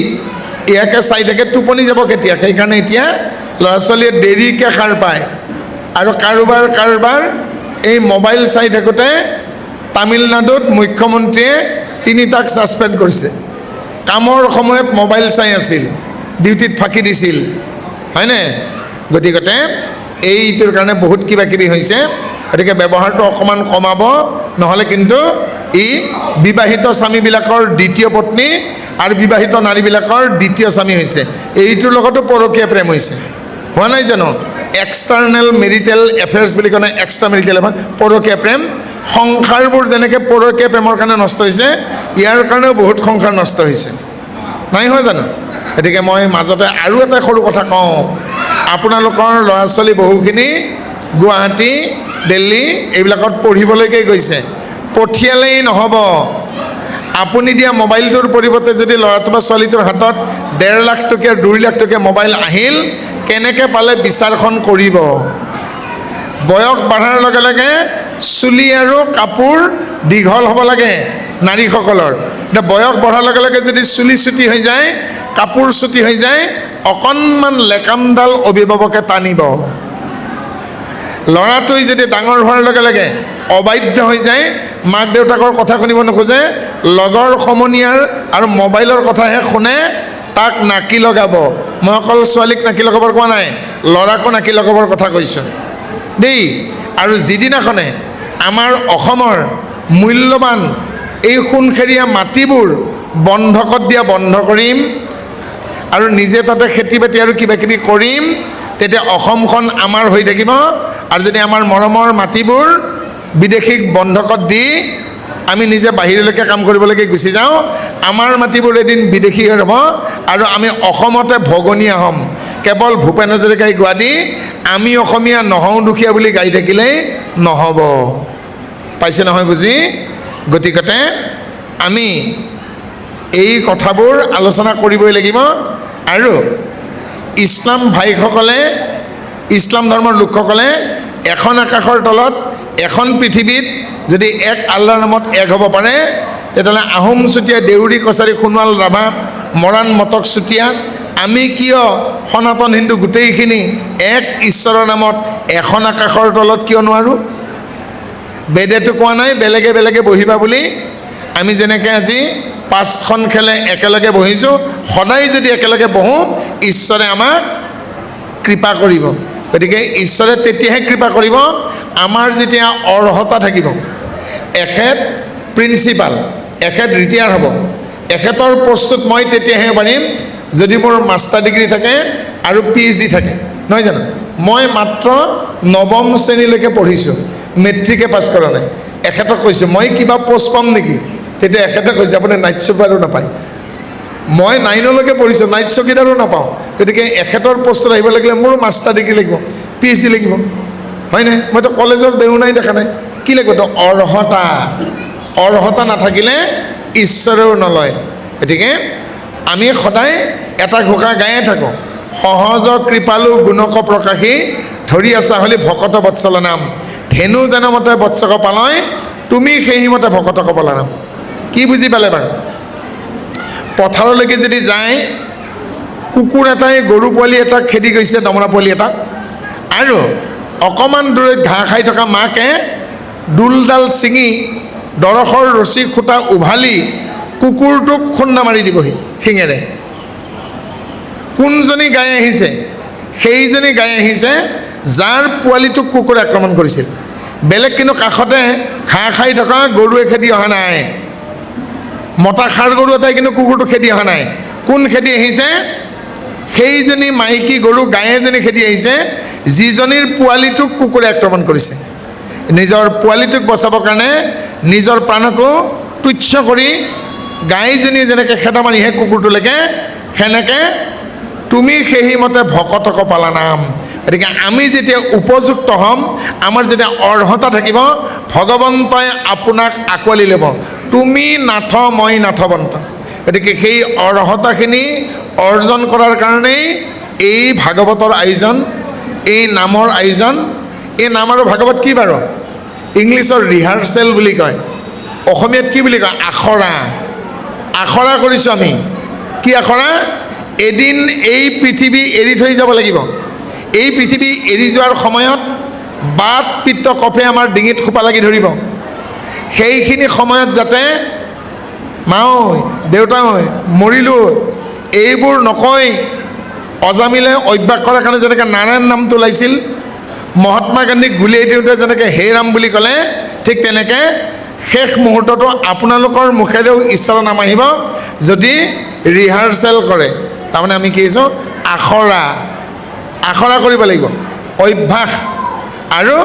ইয়াকে চাই থাকে টোপনি যাব কেতিয়া। সেইকাৰণে এতিয়া ল'ৰা ছোৱালীয়ে দেৰিকৈ সাৰ পায়, আৰু কাৰোবাৰ এই মোবাইল চাই থাকোঁতে তামিলনাডুত মুখ্যমন্ত্ৰীয়ে 3টাক ছাছপেণ্ড কৰিছে। কামৰ সময়ত মোবাইল চাই আছিল, ডিউটিত ফাঁকি দিছিল, হয়নে? গতিকে এইটোৰ কাৰণে বহুত কিবা কিবি হৈছে। গতিকে ব্যৱহাৰটো অকণমান কমাব, নহ'লে কিন্তু ই বিবাহিত স্বামীবিলাকৰ দ্বিতীয় পত্নী আৰু বিবাহিত নাৰীবিলাকৰ দ্বিতীয় স্বামী হৈছে। এইটোৰ লগতো পৰকীয়া প্ৰেম হৈছে, হোৱা নাই জানো? এক্সটাৰ্নেল মেৰিটেল এফেয়াৰ্ছ বুলি ক'লে এক্সট্ৰা মেৰিটেল এফেয়াৰ, পৰকীয়া প্ৰেম। সংসাৰবোৰ যেনেকৈ পৰকীয়া প্ৰেমৰ কাৰণে নষ্ট হৈছে, ইয়াৰ কাৰণেও বহুত সংসাৰ নষ্ট হৈছে, নাই হোৱা জানো? গতিকে মই মাজতে আৰু এটা সৰু কথা কওঁ, আপোনালোকৰ ল'ৰা ছোৱালী বহুখিনি গুৱাহাটী দিল্লী এইবিলাকত পঢ়িবলৈকে গৈছে, পঠিয়ালেই নহ'ব। আপুনি দিয়া মোবাইলটোৰ পৰিৱৰ্তে যদি ল'ৰাটো বা ছোৱালীটোৰ হাতত 1.5 লাখ টকীয়া 2 লাখ টকীয়া মোবাইল আহিল, কেনেকৈ পালে বিচাৰখন কৰিব। বয়স বাঢ়াৰ লগে লগে চুলি আৰু কাপোৰ দীঘল হ'ব লাগে নাৰীসকলৰ। এতিয়া বয়স বঢ়াৰ লগে লগে যদি চুলি চুটি হৈ যায়, কাপোৰ চুটি হৈ যায়, অকণমান লেকামডাল অভিভাৱকে টানিব। ল'ৰাটোৱে যদি ডাঙৰ হোৱাৰ লগে লগে অবাধ্য হৈ যায়, মাক দেউতাকৰ কথা শুনিব নোখোজে, লগৰ সমনীয়াৰ আৰু মোবাইলৰ কথাহে শুনে, তাক নাকি লগাব। মই অকল ছোৱালীক নাকি লগাবৰ কোৱা নাই, ল'ৰাকো নাকি লগাবৰ কথা কৈছোঁ দেই। আৰু যিদিনাখনে আমাৰ অসমৰ মূল্যৱান এই সোণখেৰীয়া মাটিবোৰ বন্ধকত দিয়া বন্ধ কৰিম আৰু নিজে তাতে খেতি বাতি আৰু কিবা কিবি কৰিম, তেতিয়া অসমখন আমাৰ হৈ থাকিব। আৰু যদি আমাৰ মৰমৰ মাটিবোৰ বিদেশীক বন্ধকত দি আমি নিজে বাহিৰলৈকে কাম কৰিবলৈকে গুচি যাওঁ, আমাৰ মাটিবোৰ এদিন বিদেশী হৈ ৰ'ব আৰু আমি অসমতে ভগনীয়া হ'ম। কেৱল ভূপেন হাজৰিকাই গোৱা দি আমি অসমীয়া নহওঁ দুখীয়া বুলি গাই থাকিলেই নহ'ব, পাইছে নহয় বুজি? গতিকে আমি এই কথাবোৰ আলোচনা কৰিবই লাগিব। আৰু ইছলাম ভাইসকলে, ইছলাম ধৰ্মৰ লোকসকলে এখন আকাশৰ তলত এখন পৃথিৱীত যদি এক আল্লাহৰ নামত এক হ'ব পাৰে, তেতিয়াহ'লে আহোম চুতীয়া, দেউৰী কছাৰী, সোণোৱাল, ৰাভা, মৰাণ, মটক, চুতীয়া, আমি কিয় সনাতন হিন্দু গোটেইখিনি এক ঈশ্বৰৰ নামত এখন আকাশৰ তলত কিয় নোৱাৰোঁ? বেদেতো কোৱা নাই বেলেগে বেলেগে বহিবা বুলি। আমি যেনেকৈ আজি 5খন খেলে একেলগে বহিছোঁ, সদায় যদি একেলগে বহোঁ, ঈশ্বৰে আমাক কৃপা কৰিব। গতিকে ঈশ্বৰে তেতিয়াহে কৃপা কৰিব আমাৰ যেতিয়া অৰ্হতা থাকিব। এখেত প্ৰিন্সিপাল, এখেত ৰিটায়াৰ হ'ব, এখেতৰ প্ৰস্তুত মই তেতিয়াহে পাৰিম যদি মোৰ মাষ্টাৰ ডিগ্ৰী থাকে আৰু PhD থাকে, নহয় জানো? মই মাত্ৰ 9ম শ্ৰেণীলৈকে পঢ়িছোঁ, মেট্ৰিকে পাছ কৰা নাই। এখেতক কৈছোঁ মই কিবা পোষ্ট পাম নেকি, তেতিয়া এখেতে কৈছে আপুনি নাইট চুপাৰো নাপায়। মই 9লৈকে পঢ়িছোঁ, নাইট চকীদাৰো নাপাওঁ। গতিকে এখেতৰ পোষ্টত আহিব লাগিলে মোৰ মাষ্টাৰ ডিগ্ৰী লাগিব, PhD লাগিব, হয়নে? মইতো কলেজৰ দেও নাই, দেখা নাই, কি লাগিব? তো অৰ্হতা নাথাকিলে ঈশ্বৰেও নলয়। গতিকে আমি সদায় এটা ঘোষা গায়ে থাকোঁ, সহজ কৃপালু গুণক প্ৰকাশী, ধৰি আছা হলি ভকত বৎসল নাম, ধেনু জনমতে বৎসক পালয়, তুমি সেইমতে ভকতক পালানাম। কি বুজি পালে বাৰু? পথাৰলৈকে যদি যায়, কুকুৰ এটাই গৰু পোৱালি এটাক খেদি গৈছে, দমৰা পোৱালি এটাক, আৰু অকণমান দূৰৈত ঘাঁহ খাই থকা মাকে ডোলডাল ছিঙি দৰসৰ ৰছী খুটা উভালি কুকুৰটোক খুন্দা মাৰি দিবহি শিঙেৰে। কোনজনী গাই আহিছে? সেইজনী গাই আহিছে যাৰ পোৱালিটোক কুকুৰে আক্ৰমণ কৰিছিল। বেলেগ কিন্তু কাষতে ঘাঁহ খাই থকা গৰুৱে খেদি অহা নাই, মতা ষাঁড় গৰু এটাই কিন্তু কুকুৰটো খেদি অহা নাই। কোন খেদি আহিছে? সেইজনী মাইকী গৰু গাই এজনী খেদি আহিছে, যিজনীৰ পোৱালিটোক কুকুৰে আক্ৰমণ কৰিছে। নিজৰ পোৱালিটোক বচাবৰ কাৰণে নিজৰ প্ৰাণকো তুচ্ছ কৰি গাইজনীয়ে যেনেকৈ খেদা মাৰিহে কুকুৰটোলৈকে সেনেকৈ তুমি সেইমতে ভকতক পালানাম। গতিকে আমি যেতিয়া উপযুক্ত হ'ম, আমাৰ যেতিয়া অৰ্হতা থাকিব, ভগৱন্তই আপোনাক আঁকোৱালি ল'ব। তুমি নাথ মই নাথবন্ত। গতিকে সেই অৰ্হতাখিনি অৰ্জন কৰাৰ কাৰণেই এই ভাগৱতৰ আয়োজন, এই নামৰ আয়োজন। এই নাম আৰু ভাগৱত কি বাৰু? ইংলিছৰ ৰিহাৰ্চেল বুলি কয়, অসমীয়াত কি বুলি কয়? আখৰা। আখৰা কৰিছোঁ আমি। কি আখৰা? এদিন এই পৃথিৱী এৰি থৈ যাব লাগিব। এই পৃথিৱী এৰি যোৱাৰ সময়ত বাত পিত্ত কফে আমাৰ ডিঙিত খোপা লাগি ধৰিব। সেইখিনি সময়ত যাতে মা ঐ দেউতা ঐ মৰিলোঁ এইবোৰ নকয়। অজামিলে অভ্যাস কৰাৰ কাৰণে যেনেকৈ নাৰায়ণ নামটো ওলাইছিল, মহাত্মা গান্ধীক গুলিয়াই দিওঁতে যেনেকৈ হে ৰাম বুলি ক'লে, ঠিক তেনেকৈ শেষ মুহূৰ্ততো আপোনালোকৰ মুখেৰেও ঈশ্বৰৰ নাম আহিব যদি ৰিহাৰ্চেল কৰে। তাৰমানে আমি কি কৈছোঁ? আখৰা। আখৰা কৰিব লাগিব, অভ্যাস। আৰু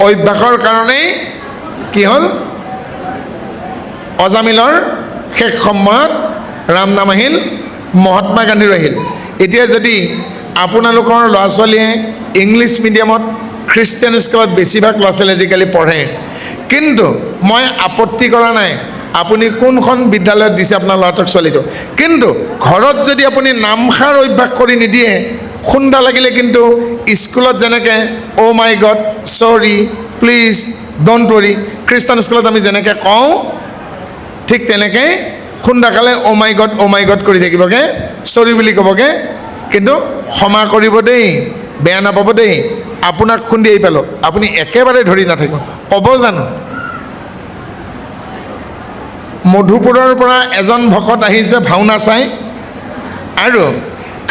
অভ্যাসৰ কাৰণেই কি হ'ল? অজামিলৰ শেষ সময়ত ৰাম নাম আহিল, মহাত্মা গান্ধীৰো আহিল। এতিয়া যদি আপোনালোকৰ ল'ৰা ছোৱালীয়ে ইংলিছ মিডিয়ামত, খ্ৰীষ্টিয়ান স্কুলত বেছিভাগ ল'ৰা ছোৱালী আজিকালি পঢ়ে, কিন্তু মই আপত্তি কৰা নাই আপুনি কোনখন বিদ্যালয়ত দিছে আপোনাৰ ল'ৰাটোক ছোৱালীটো, কিন্তু ঘৰত যদি আপুনি নামষাৰ অভ্যাস কৰি নিদিয়ে, খুন্দা লাগিলে কিন্তু স্কুলত যেনেকৈ অ' মাই গড, চৰি, প্লিজ, ডণ্ট ৱৰি, খ্ৰীষ্টান স্কুলত আমি যেনেকৈ কওঁ, ঠিক তেনেকৈ খুন্দা খালে অ' মাই গড কৰি থাকিবগৈ, চৰি বুলি ক'বগৈ, কিন্তু ক্ষমা কৰিব দেই, বেয়া নাপাব দেই, আপোনাক খুন্দিয়াই পেলোঁ, আপুনি একেবাৰে ধৰি নাথাকিব। ক'ব জানো? মধুপুৰৰ পৰা এজন ভকত আহিছে ভাওনা চাই, আৰু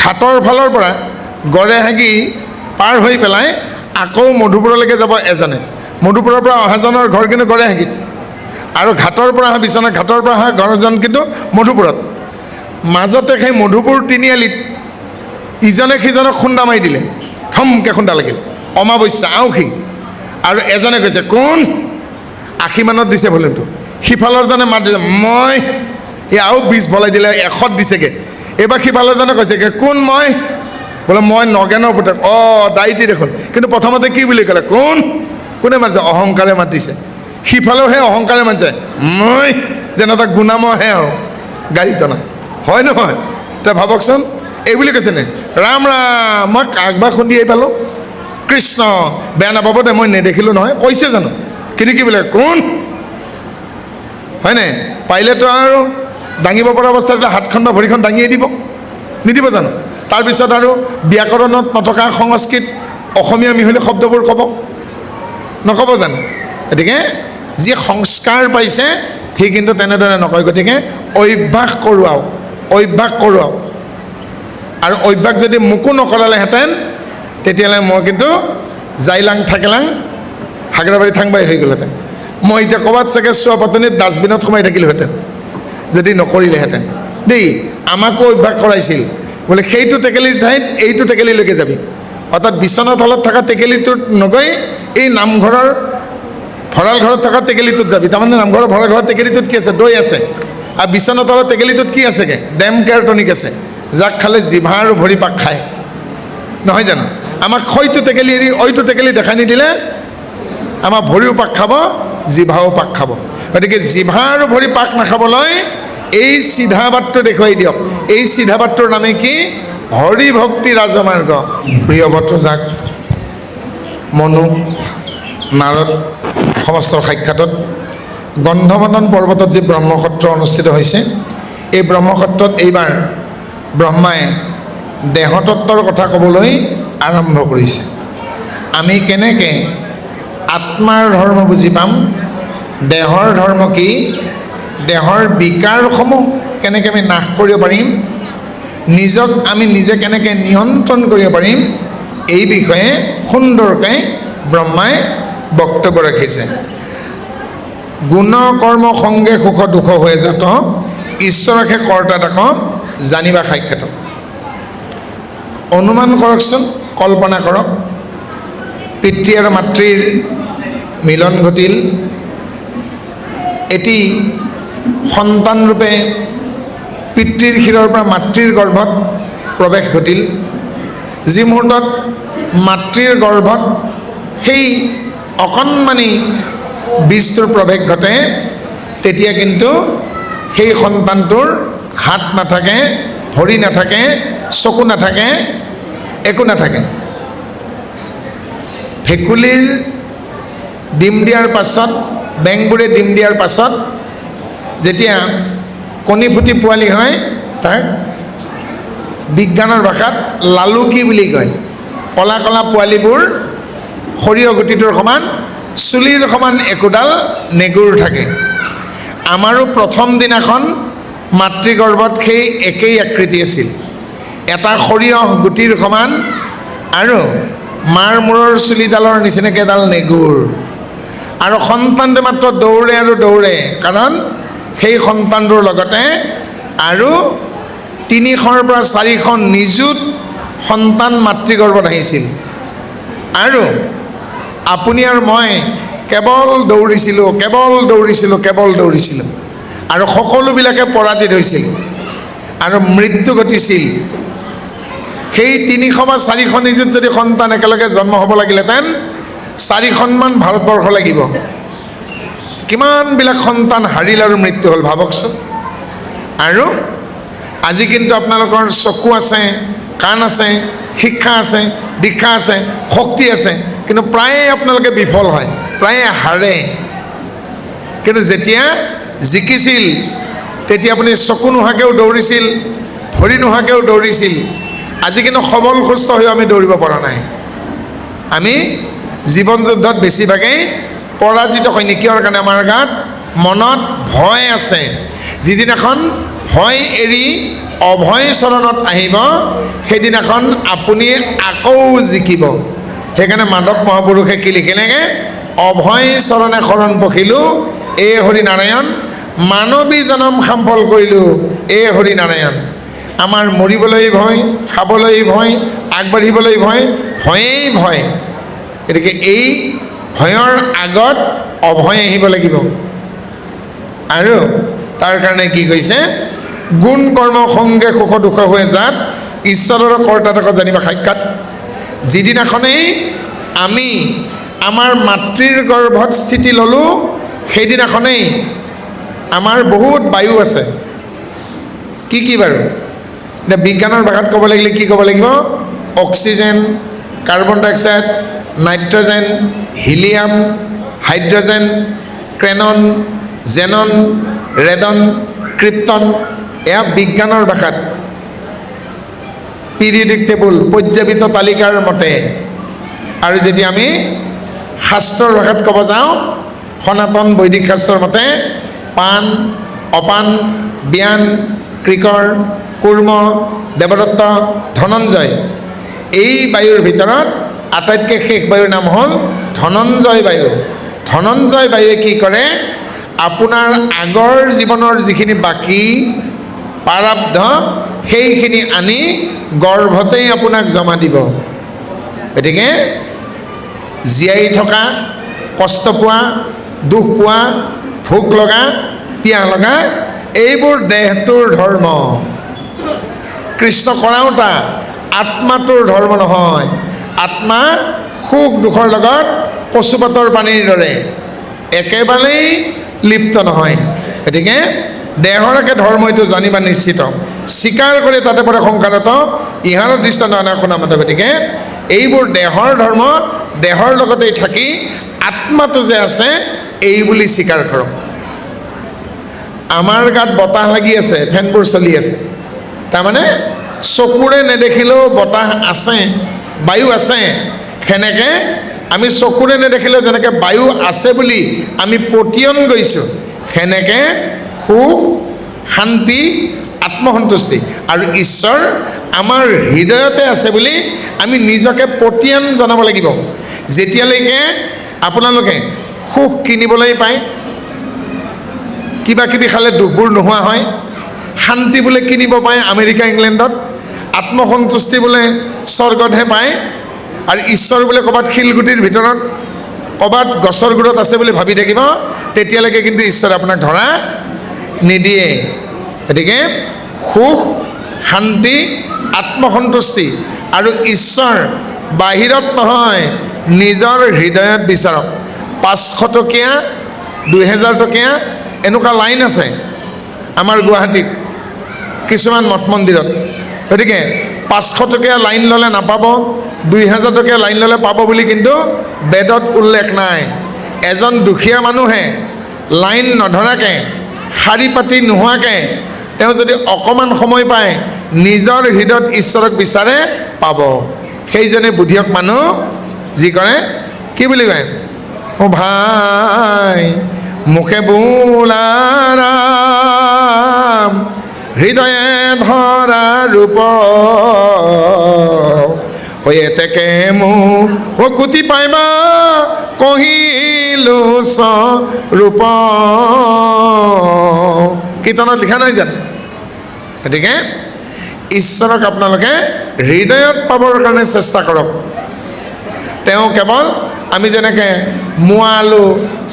ঘাটৰ ফালৰ পৰা গড়েহাগি পাৰ হৈ পেলাই আকৌ মধুপুৰলৈকে যাব এজনে। মধুপুৰৰ পৰা অহাজনৰ ঘৰ কিন্তু গড়েহাগিত, আৰু ঘাটৰ পৰা অহা বিচনা ঘাটৰ পৰা অহা ঘৰজন কিন্তু মধুপুৰত। মাজতে সেই মধুপুৰ তিনিআলিত ইজনে সিজনক খুন্দা মাৰি দিলে, থমকৈ খুন্দা লাগিল, অমাৱস্যা আউসী। আৰু এজনে কৈছে কোন? 80 মানত দিছে ভলিউমটো। সিফালৰজনে মাত দিছে মই, এই আৰু 20 ভলাই দিলে 100 দিছেগৈ। এইবাৰ সিফালৰজনে কৈছেগৈ কোন? মই। বোলে মই নগেনৰ পুতেক। অঁ দাইটি দেখোন, কিন্তু প্ৰথমতে কি বুলি ক'লে? কোন? কোনে মাতিছে? অহংকাৰে মাতিছে। সিফালেও সেই অহংকাৰে মাতিছে মই, যেন এটা গুণামহে আৰু গাড়ী টনা, হয় নহয়? তই ভাবকচোন, এই বুলি কৈছে নে? ৰাম ৰাম, মই কাক বা খুন্দিয়াই পালোঁ? কৃষ্ণ, বেয়া নাপাব দে, মই নেদেখিলোঁ নহয়। কৈছে জানো? কিন্তু কি বোলে কোন? হয়নে? পাৰিলেতো আৰু দাঙিব পৰা অৱস্থাত হাতখন বা ভৰিখন দাঙিয়ে দিব, নিদিব জানো? তাৰপিছত আৰু ব্যাকৰণত নথকা সংস্কৃত অসমীয়া মিহলি শব্দবোৰ ক'ব, নক'ব জানো? গতিকে যি সংস্কাৰ পাইছে সি কিন্তু তেনেদৰে নকয়। গতিকে অভ্যাস কৰোৱাওক, অভ্যাস কৰোৱাওক। আৰু অভ্যাস যদি মোকো নকৰালেহেঁতেন তেতিয়াহ'লে মই কিন্তু জাইলাং থাকেলাং হাগ্ৰাবাৰী থাংবাই হৈ গ'লহেঁতেন। মই এতিয়া ক'ৰবাত চাগে চোৱা পাতনিত ডাষ্টবিনত সোমাই থাকিলোহেঁতেন যদি নকৰিলেহেঁতেন দেই। আমাকো অভ্যাস কৰাইছিল, বোলে সেইটো টেকেলিৰ ঠাইত এইটো টেকেলিলৈকে যাবি, অৰ্থাৎ বিচনা তলত থকা টেকেলিটোত নগৈ এই নামঘৰৰ ভঁৰাল ঘৰত থকা টেকেলিটোত যাবি। তাৰমানে নামঘৰৰ ভঁৰাল ঘৰৰ টেকেলিটোত কি আছে? দৈ আছে। আৰু বিচনা তলৰ টেকেলিটোত কি আছেগৈ? ডেম কেয়াৰ টনিক আছে, যাক খালে জিভা আৰু ভৰি পাক খায়, নহয় জানো? আমাক হয়তো টেকেলি এৰি অইটো টেকেলি দেখাই নিদিলে আমাৰ ভৰিও পাক খাব, জিভাও পাক খাব। গতিকে জিভা আৰু ভৰি পাক নাখাবলৈ এই চিধা বাটটো দেখুৱাই দিয়ক। এই চিধা বাটটোৰ নামে কি? হৰি ভক্তি ৰাজমাৰ্গ। প্ৰিয় ভট্টজাক, মনু, নাৰদ সমস্তৰ সাক্ষাতত গন্ধমাদন পৰ্বতত যি ব্ৰহ্মসত্ৰ অনুষ্ঠিত হৈছে, এই ব্ৰহ্মসত্ৰত এইবাৰ ব্ৰহ্মাই দেহতত্বৰ কথা ক'বলৈ আৰম্ভ কৰিছে। আমি কেনেকৈ আত্মাৰ ধৰ্ম বুজি পাম, দেহৰ ধৰ্ম কি, দেহৰ বিকাৰসমূহ কেনেকৈ আমি নাশ কৰিব পাৰিম, নিজক আমি নিজে কেনেকৈ নিয়ন্ত্ৰণ কৰিব পাৰিম, এই বিষয়ে সুন্দৰকৈ ব্ৰহ্মাই বক্তব্য ৰাখিছে। গুণ কৰ্ম সংগে সুখ দুখ হৈ যাত, ঈশ্বৰকে কৰ্তা তাক জানিবা সাক্ষাৎ। অনুমান কৰকচোন, কল্পনা কৰক, পিতৃ আৰু মাতৃৰ মিলন ঘটিল, এটি সন্তানৰূপে পিতৃৰ শিৰৰ পৰা মাতৃৰ গৰ্ভত প্ৰৱেশ ঘটিল। যি মুহূৰ্তত মাতৃৰ গৰ্ভত সেই অকণমানি বীজটোৰ প্ৰৱেশ ঘটে, তেতিয়া কিন্তু সেই সন্তানটোৰ হাত নাথাকে, ভৰি নাথাকে, চকু নাথাকে, একো নাথাকে। ভেকুলীৰ ডিম দিয়াৰ পাছত, বেংবোৰে ডিম দিয়াৰ পাছত যেতিয়া কণী ফুটি পোৱালি হয়, তাক বিজ্ঞানৰ ভাষাত লালুকি বুলি কয়। কলা কলা পোৱালিবোৰ সৰিয়হ গুটিটোৰ সমান, চুলিৰ সমান একোডাল নেগুৰ থাকে। আমাৰো প্ৰথম দিনাখন মাতৃগৰ্ভত সেই একেই আকৃতি আছিল, এটা সৰিয়হ গুটিৰ সমান আৰু মাৰ মূৰৰ চুলিডালৰ নিচিনাকৈ এডাল নেগুৰ। আৰু সন্তানটোৱে মাত্ৰ দৌৰে আৰু দৌৰে, কাৰণ সেই সন্তানটোৰ লগতে আৰু 300ৰ পৰা 400 নিযুত সন্তান মাতৃগৰ্ভত আহিছিল। আৰু আপুনি আৰু মই কেৱল দৌৰিছিলোঁ, কেৱল দৌৰিছিলোঁ, কেৱল দৌৰিছিলোঁ, আৰু সকলোবিলাকে পৰাজিত হৈছিল আৰু মৃত্যু ঘটিছিল। সেই 300 বা 400 নিযুত যদি সন্তান একেলগে জন্ম হ'ব লাগিলেহেঁতেন 4খনমান ভাৰতবৰ্ষ লাগিব। কিমানবিলাক সন্তান হাৰিল আৰু মৃত্যু হ'ল ভাবকচোন। আৰু আজি কিন্তু আপোনালোকৰ চকু আছে, কাণ আছে, শিক্ষা আছে, দীক্ষা আছে, শক্তি আছে, কিন্তু প্ৰায়ে আপোনালোকে বিফল হয়, প্ৰায়ে হাৰে। কিন্তু যেতিয়া জিকিছিল তেতিয়া আপুনি চকু নোহোৱাকৈও দৌৰিছিল, ভৰি নোহোৱাকৈও দৌৰিছিল। আজি কিন্তু সবল সুস্থ হৈও আমি দৌৰিব পৰা নাই। আমি জীৱন যুদ্ধত বেছিভাগেই পৰাজিত হয় নেকি? কিহৰ কাৰণে? আমাৰ গাত মনত ভয় আছে। যিদিনাখন ভয় এৰি অভয় চৰণত আহিব, সেইদিনাখন আপুনি আকৌ জিকিব। সেইকাৰণে মাধৱ মহাপুৰুষে কি লিখিলেগৈ? অভয় চৰণে শৰণ পখিলোঁ এ হৰি নাৰায়ণ, মানৱী জনম সাম্ফল কৰিলোঁ এ হৰি নাৰায়ণ। আমাৰ মৰিবলৈ ভয়, খাবলৈ ভয়, আগবাঢ়িবলৈ ভয়, ভয়েই ভয়। গতিকে এই ভয়ৰ আগত অভয় আহিব লাগিব। আৰু তাৰ কাৰণে কি কৈছে? গুণ কৰ্ম সংগে সুখ দুখ হৈ যাত ঈশ্বৰৰ কৰ্তাতক জানিবা সাক্ষাৎ। যিদিনাখনেই আমি আমাৰ মাতৃৰ গৰ্ভত স্থিতি ল'লোঁ, সেইদিনাখনেই আমাৰ বহুত বায়ু আছে। কি কি বাৰু? এতিয়া বিজ্ঞানৰ ভাষাত ক'ব লাগিলে কি ক'ব লাগিব? Oxygen, carbon dioxide, nitrogen, helium, hydrogen, ক্ৰেনন, জেনন, ৰেডন, ক্ৰিপ্টন। এয়া বিজ্ঞানৰ ভাষাত পিৰিয়ডিক টেবুল, পৰ্যাপিত তালিকাৰ মতে। আৰু যদি আমি শাস্ত্ৰৰ ভাষাত ক'ব যাওঁ, সনাতন বৈদিক শাস্ত্ৰৰ মতে পাণ, অপান, ব্যান, কৃকৰ, কুৰ্ম, দেৱদত্ত, ধনঞ্জয়, এই বায়ুৰ ভিতৰত আটাইতকৈ শেষ বায়ুৰ নাম হ'ল ধনঞ্জয় বায়ু। ধনঞ্জয় বায়ুৱে কি কৰে? আপোনাৰ আগৰ জীৱনৰ যিখিনি বাকী প্ৰাৰব্ধ, সেইখিনি আনি গৰ্ভতেই আপোনাক জমা দিব। গতিকে জীয়াই থকা, কষ্ট পোৱা, দুখ পোৱা, ভোক লগা, পিয়াহ লগা, এইবোৰ দেহটোৰ ধৰ্ম। কৃষ্ণ কৰাওঁতা আত্মাটোৰ ধৰ্ম নহয়। আত্মা সুখ দুখৰ লগত কচুপাতৰ পানীৰ দৰে একেবাৰেই লিপ্ত নহয়। গতিকে দেহৰকে ধৰ্ম এইটো জানিবা নিশ্চিত। স্বীকাৰ কৰি তাতে পৰে সংসাৰত ইহাৰৰ দৃষ্ট নানা শুনা মতে। গতিকে এইবোৰ দেহৰ ধৰ্ম, দেহৰ লগতেই থাকি আত্মাটো যে আছে এই বুলি স্বীকাৰ কৰক। আমাৰ গাত বতাহ লাগি আছে, ফেনবোৰ চলি আছে, তাৰমানে চকুৰে নেদেখিলেও বতাহ আছে, বায়ু আছে। সেনেকৈ আমি চকুৰে নেদেখিলেও যেনেকৈ বায়ু আছে বুলি আমি পতিয়ন গৈছোঁ, সেনেকৈ সুখ, শান্তি, আত্মসন্তুষ্টি আৰু ঈশ্বৰ আমাৰ হৃদয়তে আছে বুলি আমি নিজকে পতিয়ন জনাব লাগিব। যেতিয়ালৈকে আপোনালোকে সুখ কিনিবলৈ পায়, কিবা কিবি খালে দুখবোৰ নোহোৱা হয়, শান্তি বোলে কিনিব পায় আমেৰিকা ইংলেণ্ডত, আত্মসন্তুষ্টি বোলে স্বৰ্গতহে পায়, আৰু ঈশ্বৰ বোলে ক'ৰবাত শিলগুটিৰ ভিতৰত, ক'ৰবাত গছৰ গুৰিত আছে বুলি ভাবি থাকিব, তেতিয়ালৈকে কিন্তু ঈশ্বৰে আপোনাক ধৰা নিদিয়ে। গতিকে সুখ, শান্তি, আত্মসন্তুষ্টি আৰু ঈশ্বৰ বাহিৰত নহয়, নিজৰ হৃদয়ত বিচাৰক। 500 টকীয়া, 2000 টকীয়া এনেকুৱা লাইন আছে আমাৰ গুৱাহাটীত কিছুমান মঠ মন্দিৰত। গতিকে 500 টকীয়া লাইন ল'লে নাপাব, 2000 টকীয়া লাইন ল'লে পাব বুলি কিন্তু বেদত উল্লেখ নাই। এজন দুখীয়া মানুহে লাইন নধৰাকৈ, শাৰী পাতি নোহোৱাকৈ তেওঁ যদি অকণমান সময় পায় নিজৰ হৃদয়ত ঈশ্বৰক বিচাৰে, পাব। সেইজনে বুদ্ধিয়ক মানুহ যি কৰে কি বুলি কয়, ও ভাই মুখে বোলাৰাম হৃদয়ে ধৰা ৰূপ এতেকে মোক কুটি পাইবা কহিলো স্বৰূপ। কীৰ্তনত লিখা নাই জানো? গতিকে ঈশ্বৰক আপোনালোকে হৃদয়ত পাবৰ কাৰণে চেষ্টা কৰক। তেওঁ কেৱল আমি যেনেকৈ মোৱা আলু,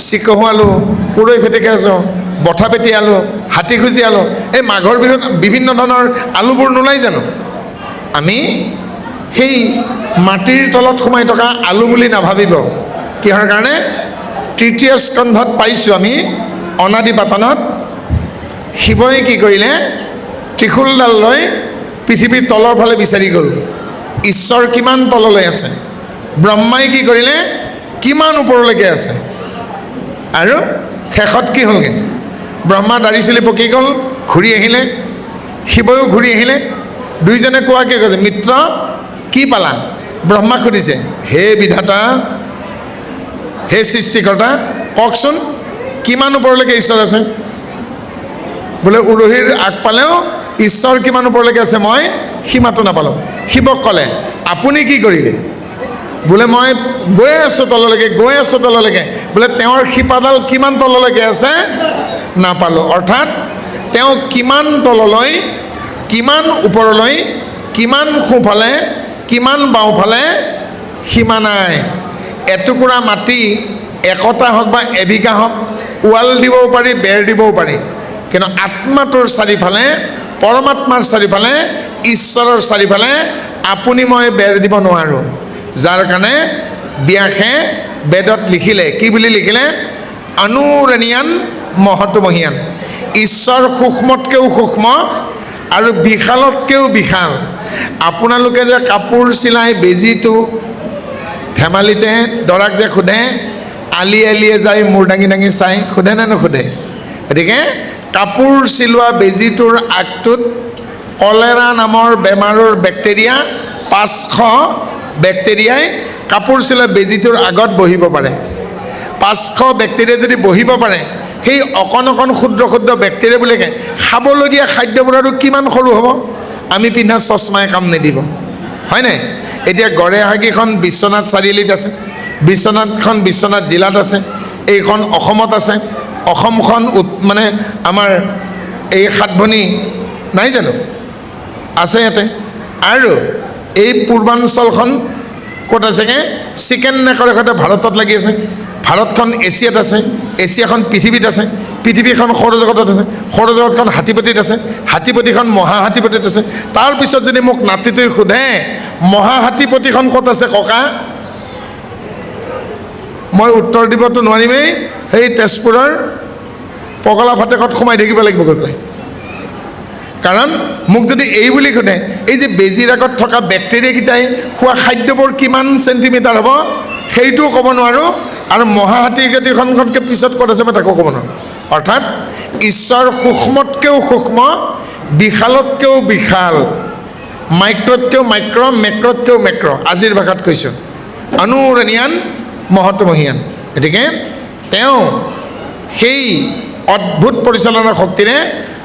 চিকহু আলু, পুৰৈ ফেটিকে আছোঁ, বঠা পেটি আলু, হাতী খুজি আলু, এই মাঘৰ বিহুত বিভিন্ন ধৰণৰ আলুবোৰ নোলাই জানো? আমি সেই মাটিৰ তলত সোমাই থকা আলু বুলি নাভাবিব। কিহৰ কাৰণে? তৃতীয় স্কন্ধত পাইছোঁ আমি অনাদি পাতনত শিৱই কি কৰিলে, ত্ৰিশূলডাল লৈ পৃথিৱীৰ তলৰ ফালে বিচাৰি গ'ল। ঈশ্বৰ কিমান তললৈ আছে, ব্ৰহ্মাই কি কৰিলে কিমান ওপৰলৈকে আছে, আৰু শেষত কি হ'লগৈ? ব্ৰহ্মা দাঢ়ি চুলি পকি গ'ল, ঘূৰি আহিলে, শিৱয়ো ঘূৰি আহিলে। দুইজনে কোৱাকৈ কৈছে, মিত্ৰ কি পালা? ব্ৰহ্মাক সুধিছে, হে বিধাতা, হে সৃষ্টিকৰ্তা, কওকচোন কিমান ওপৰলৈকে ঈশ্বৰ আছে? বোলে উৰহীৰ আগপালেও ঈশ্বৰ কিমান ওপৰলৈকে আছে মই সীমাটো নাপালোঁ। শিৱক ক'লে, আপুনি কি কৰিলে? বোলে মই গৈ আছোঁ তললৈকে, গৈ আছোঁ তললৈকে। বোলে তেওঁৰ শিপাডাল কিমান তললৈকে আছে নাপালোঁ। অৰ্থাৎ তেওঁ কিমান তললৈ, কিমান ওপৰলৈ, কিমান সোঁফালে, কিমান বাওঁফালে, সীমা নাই। এটুকুৰা মাটি একতা হওক বা এবিঘা হওক, ৱাল দিবও পাৰি, বেৰ দিবও পাৰি, কিন্তু আত্মাটোৰ চাৰিফালে, পৰমাত্মাৰ চাৰিফালে, ঈশ্বৰৰ চাৰিফালে আপুনি মই বেৰ দিব নোৱাৰোঁ। যাৰ কাৰণে ব্যাসে বেদত লিখিলে, কি বুলি লিখিলে? অনুৰণীয়ান মহৎমহীয়ান। ঈশ্বৰ সূক্ষ্মতকৈও সূক্ষ্ম আৰু বিশালতকৈও বিশাল। আপোনালোকে যে কাপোৰ চিলাই বেজীটো ধেমালিতে দৰাক যে সোধে, আলি আলিয়ে যাই মূৰ দাঙি দাঙি চাই, সোধে নে নোসোধে? গতিকে কাপোৰ চিলোৱা বেজীটোৰ আগটোত কলেৰা নামৰ বেমাৰৰ বেক্টেৰিয়া 500 বেক্টেৰিয়াই কাপোৰ চিলোৱা বেজীটোৰ আগত বহিব পাৰে। 500 বেক্টেৰিয়া যদি বহিব পাৰে, সেই অকণ অকণ ক্ষুদ্ৰ ক্ষুদ্ৰ বেক্টেৰিয়াবিলাকে খাবলগীয়া খাদ্যবোৰ আৰু কিমান সৰু হ'ব? আমি পিন্ধা চশমাই কাম নিদিব, হয়নে? এতিয়া গড়েহাগিখন বিশ্বনাথ চাৰিআলিত আছে, বিশ্বনাথখন বিশ্বনাথ জিলাত আছে, এইখন অসমত আছে। অসমখন মানে আমাৰ এই সাতভনী নাই জানো? আছে ইয়াতে। আৰু এই পূৰ্বাঞ্চলখন ক'ত আছেগৈ? চিকেন নেকৰ সৈতে ভাৰতত লাগি আছে। ভাৰতখন এছিয়াত আছে, এছিয়াখন পৃথিৱীত আছে, পৃথিৱীখন সৌৰজগতত আছে, সৌৰজগতখন হাতীপতিত আছে, হাতীপতিখন মহাহাতীপতিত আছে। তাৰপিছত যদি মোক নাতিটোৱে সোধে মহাহাতীপতিখন ক'ত আছে ককা, মই উত্তৰ দিবতো নোৱাৰিমেই। সেই তেজপুৰৰ পগলা ফাটেকত সোমাই থাকিব লাগিব গৈ পেলাই। কাৰণ মোক যদি এই বুলি সোধে, এই যে বেজীৰ আগত থকা বেক্টেৰিয়াকেইটাই খোৱা খাদ্যবোৰ কিমান চেণ্টিমিটাৰ হ'ব সেইটোও ক'ব নোৱাৰোঁ, আৰু মহাহাতীকেইখনতকৈ পিছত ক'ত আছে মই তাকো ক'ব নোৱাৰোঁ। অৰ্থাৎ ঈশ্বৰ সূক্ষ্মতকৈও সূক্ষ্ম, বিশালতকৈও বিশাল, মাইক্ৰতকৈও মাইক্ৰ, মেক্ৰতকৈও মেক্ৰ। আজিৰ ভাষাত কৈছোঁ, অনুৰণীয়ান মহৎমহীয়ান। গতিকে তেওঁ সেই অদ্ভুত পৰিচালনাৰ শক্তিৰে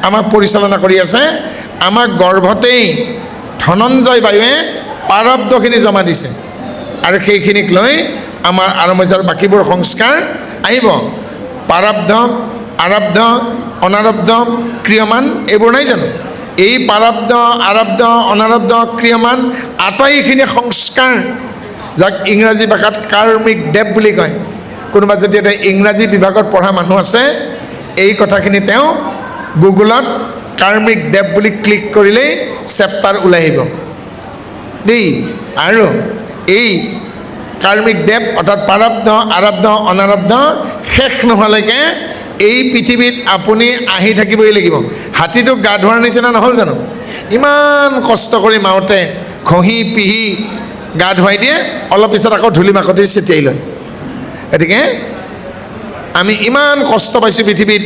আমাক পৰিচালনা কৰি আছে। আমাক গৰ্ভতেই ধনঞ্জয় বায়ুৱে প্ৰাৰব্ধখিনি জমা দিছে, আৰু সেইখিনিক লৈ আমাৰ আৰম্ভ হৈছে। আৰু বাকীবোৰ সংস্কাৰ আহিব। প্ৰাৰব্ধ, আৰব্ধ, অনাৰব্ধ, ক্ৰিয়মান, এইবোৰ নাই জানো? এই প্ৰাৰব্ধ, আৰব্ধ, অনাৰব্ধ, ক্ৰিয়মান আটাইখিনি সংস্কাৰ, যাক ইংৰাজী ভাষাত কাৰ্মিক ডেপ বুলি কয়। কোনোবা যদি এটা ইংৰাজী বিভাগত পঢ়া মানুহ আছে, এই কথাখিনি তেওঁ গুগলত কাৰ্মিক দেৱ বুলি ক্লিক কৰিলেই চেপ্টাৰ ওলাই আহিব দেই। আৰু এই কাৰ্মিক দেৱ অৰ্থাৎ প্ৰাৰব্ধ, আৰব্ধ, অনাৰব্ধ শেষ নোহোৱালৈকে এই পৃথিৱীত আপুনি আহি থাকিবই লাগিব। হাতীটোক গা ধোৱাৰ নিচিনা নহ'ল জানো? ইমান কষ্ট কৰি মাওঁতে ঘঁহি পিহি গা ধুৱাই দিয়ে, অলপ পিছত আকৌ ধূলি মাকতি ছটিয়াই লয়। গতিকে আমি ইমান কষ্ট পাইছোঁ পৃথিৱীত,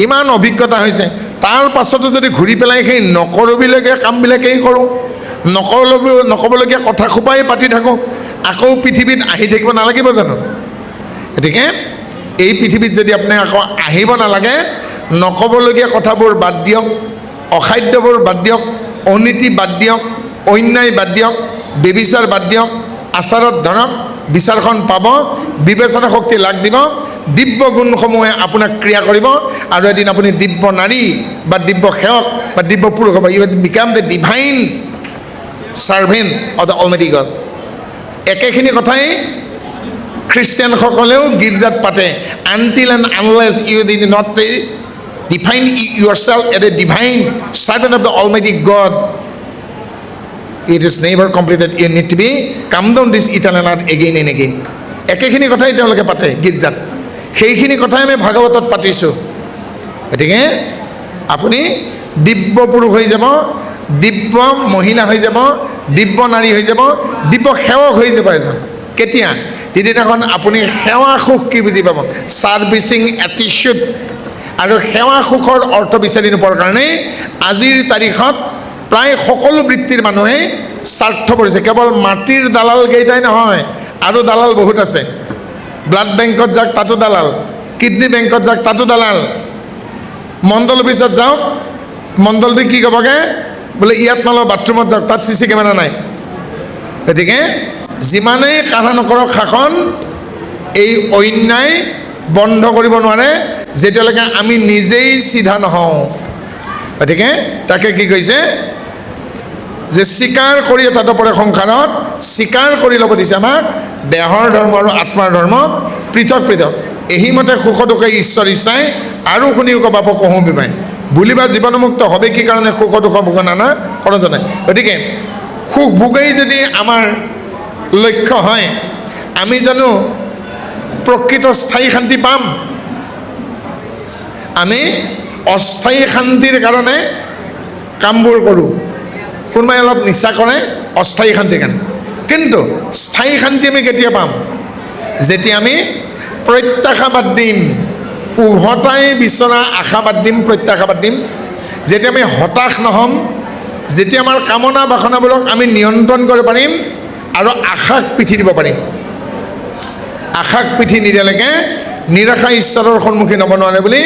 ইমান অভিজ্ঞতা হৈছে, তাৰ পাছতো যদি ঘূৰি পেলাই সেই নকৰিবলগীয়া কামবিলাকেই কৰোঁ, নক'বলগীয়া কথা সোপাই পাতি থাকোঁ, আকৌ পৃথিৱীত আহি থাকিব নালাগিব জানো? গতিকে এই পৃথিৱীত যদি আপুনি আকৌ আহিব নালাগে, নক'বলগীয়া কথাবোৰ বাদ দিয়ক, অখাদ্যবোৰ বাদ দিয়ক, অনীতি বাদ দিয়ক, অন্যায় বাদ দিয়ক, ব্যভিচাৰ বাদ দিয়ক, আচাৰত ধৰক, বিচাৰখন পাব, বিবেচনা শক্তি লাগ দিব, দিব্য গুণসমূহে আপোনাক ক্ৰিয়া কৰিব, আৰু এদিন আপুনি দিব্য নাৰী বা দিব্য সেৱক বা দিব্য পুৰুষ হ'ব। You become the divine servant of the almighty God. একেখিনি কথাই খ্ৰীষ্টিয়ানসকলেও গীৰ্জাত পাতে। Until and unless you did not define yourself as a divine servant of the almighty God, it is never completed. You need to be come down this eternal earth again and again. একেখিনি কথাই তেওঁলোকে পাতে গীৰ্জাত, সেইখিনি কথাই আমি ভাগৱতত পাতিছোঁ। গতিকে আপুনি দিব্য পুৰুষ হৈ যাব, দিব্য মহিলা হৈ যাব, দিব্য নাৰী হৈ যাব, দিব্য সেৱক হৈ যাব এজন। কেতিয়া? যিদিনাখন আপুনি সেৱা সুখ কি বুজি পাব, ছাৰ্ভিচিং এটিচিউড। আৰু সেৱা সুখৰ অৰ্থ বিচাৰি নোপোৱাৰ কাৰণে আজিৰ তাৰিখত প্ৰায় সকলো বৃত্তিৰ মানুহে স্বাৰ্থ পৰিছে। কেৱল মাটিৰ দালাল কেইটাই নহয়, আৰু দালাল বহুত আছে। ব্লাড বেংকত যাওক তাতো দালাল, কিডনী বেংকত যাওক তাতো দালাল, মণ্ডল অফিচত যাওক, মণ্ডলটো কি ক'বগৈ বোলে ইয়াত নলওঁ, বাথৰুমত যাওক তাত CC কেমেৰা নাই। গতিকে যিমানেই কাঢ়া নকৰক শাসন, এই অন্যায় বন্ধ কৰিব নোৱাৰে যেতিয়ালৈকে আমি নিজেই চিধা নহওঁ। গতিকে তাকে কি কৈছে যে স্বীকাৰ কৰি এটাতো পৰে সংসাৰত, স্বীকাৰ কৰি ল'ব দিছে আমাক দেহৰ ধৰ্ম আৰু আত্মাৰ ধৰ্ম পৃথক পৃথক। এহিমতে সুখ দুখে ঈশ্বৰ ইচ্ছাই আৰু শুনিও কবাব কহোঁ বিমাই বুলিবা জীৱনমুক্ত হবে কি কাৰণে সুখ দুখ ভোগ নানা কৰজনে। গতিকে সুখ ভোগেই যদি আমাৰ লক্ষ্য হয়, আমি জানো প্ৰকৃত স্থায়ী শান্তি পাম? আমি অস্থায়ী শান্তিৰ কাৰণে কামবোৰ কৰোঁ। কোনোবাই অলপ নিচা কৰে অস্থায়ী শান্তিৰ কাৰণে, কিন্তু স্থায়ী শান্তি আমি কেতিয়া পাম? যেতিয়া আমি প্ৰত্যাশাবাদ দিম, উভতাই বিচৰা আশাবাদ দিম, প্ৰত্যাশাবাদ দিম। যেতিয়া আমি হতাশ নহ'ম, যেতিয়া আমাৰ কামনা বাসনাবোৰক আমি নিয়ন্ত্ৰণ কৰিব পাৰিম আৰু আশাক পিঠি দিব পাৰিম। আশাক পিঠি নিদিয়ালৈকে নিৰাশা ঈশ্বৰৰ সন্মুখীন হ'ব নোৱাৰে বুলি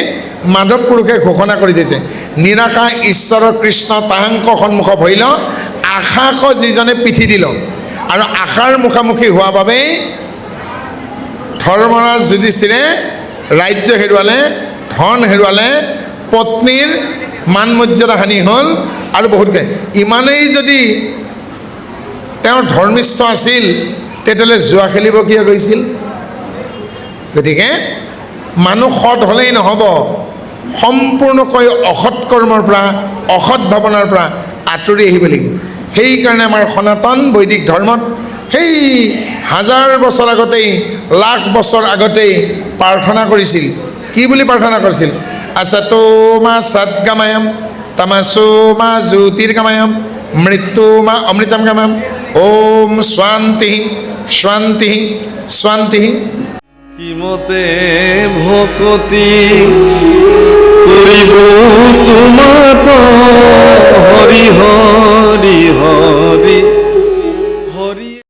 মাধৱ পুৰুষে ঘোষণা কৰি দিছে। নিৰাশা ঈশ্বৰৰ কৃষ্ণ তাহাংক সন্মুখ ভৰিল, আশাক যিজনে পিঠি দিল। আৰু আশাৰ মুখামুখি হোৱা বাবেই ধৰ্মৰাজ যুধিষ্ঠিৰে ৰাজ্য হেৰুৱালে, ধন হেৰুৱালে, পত্নীৰ মান মৰ্যাদা হানি হ'ল, আৰু বহুত ইমানেই যদি তেওঁ ধৰ্মিষ্ঠ আছিল তেতিয়াহ'লে জুৱা খেলিব কিয় গৈছিল? গতিকে মানুহ সৎ হ'লেই নহ'ব, সম্পূৰ্ণকৈ অসৎ কৰ্মৰ পৰা, অসৎ ভাৱনাৰ পৰা আঁতৰি আহিব লাগিব। সেইকাৰণে আমাৰ সনাতন বৈদিক ধৰ্মত সেই 1000 বছৰ আগতেই, লাখ বছৰ আগতেই প্ৰাৰ্থনা কৰিছিল। কি বুলি প্ৰাৰ্থনা কৰিছিল? আসাতো মা সৎগামায়াম, তামাসো মা জ্যোতিৰ্গামায়াম, মৃত্যু মা অমৃতম গামায়াম, ওম শান্তি শান্তি শান্তি।
কিমতে ভকতি কৰিব তোমাত হৰিহ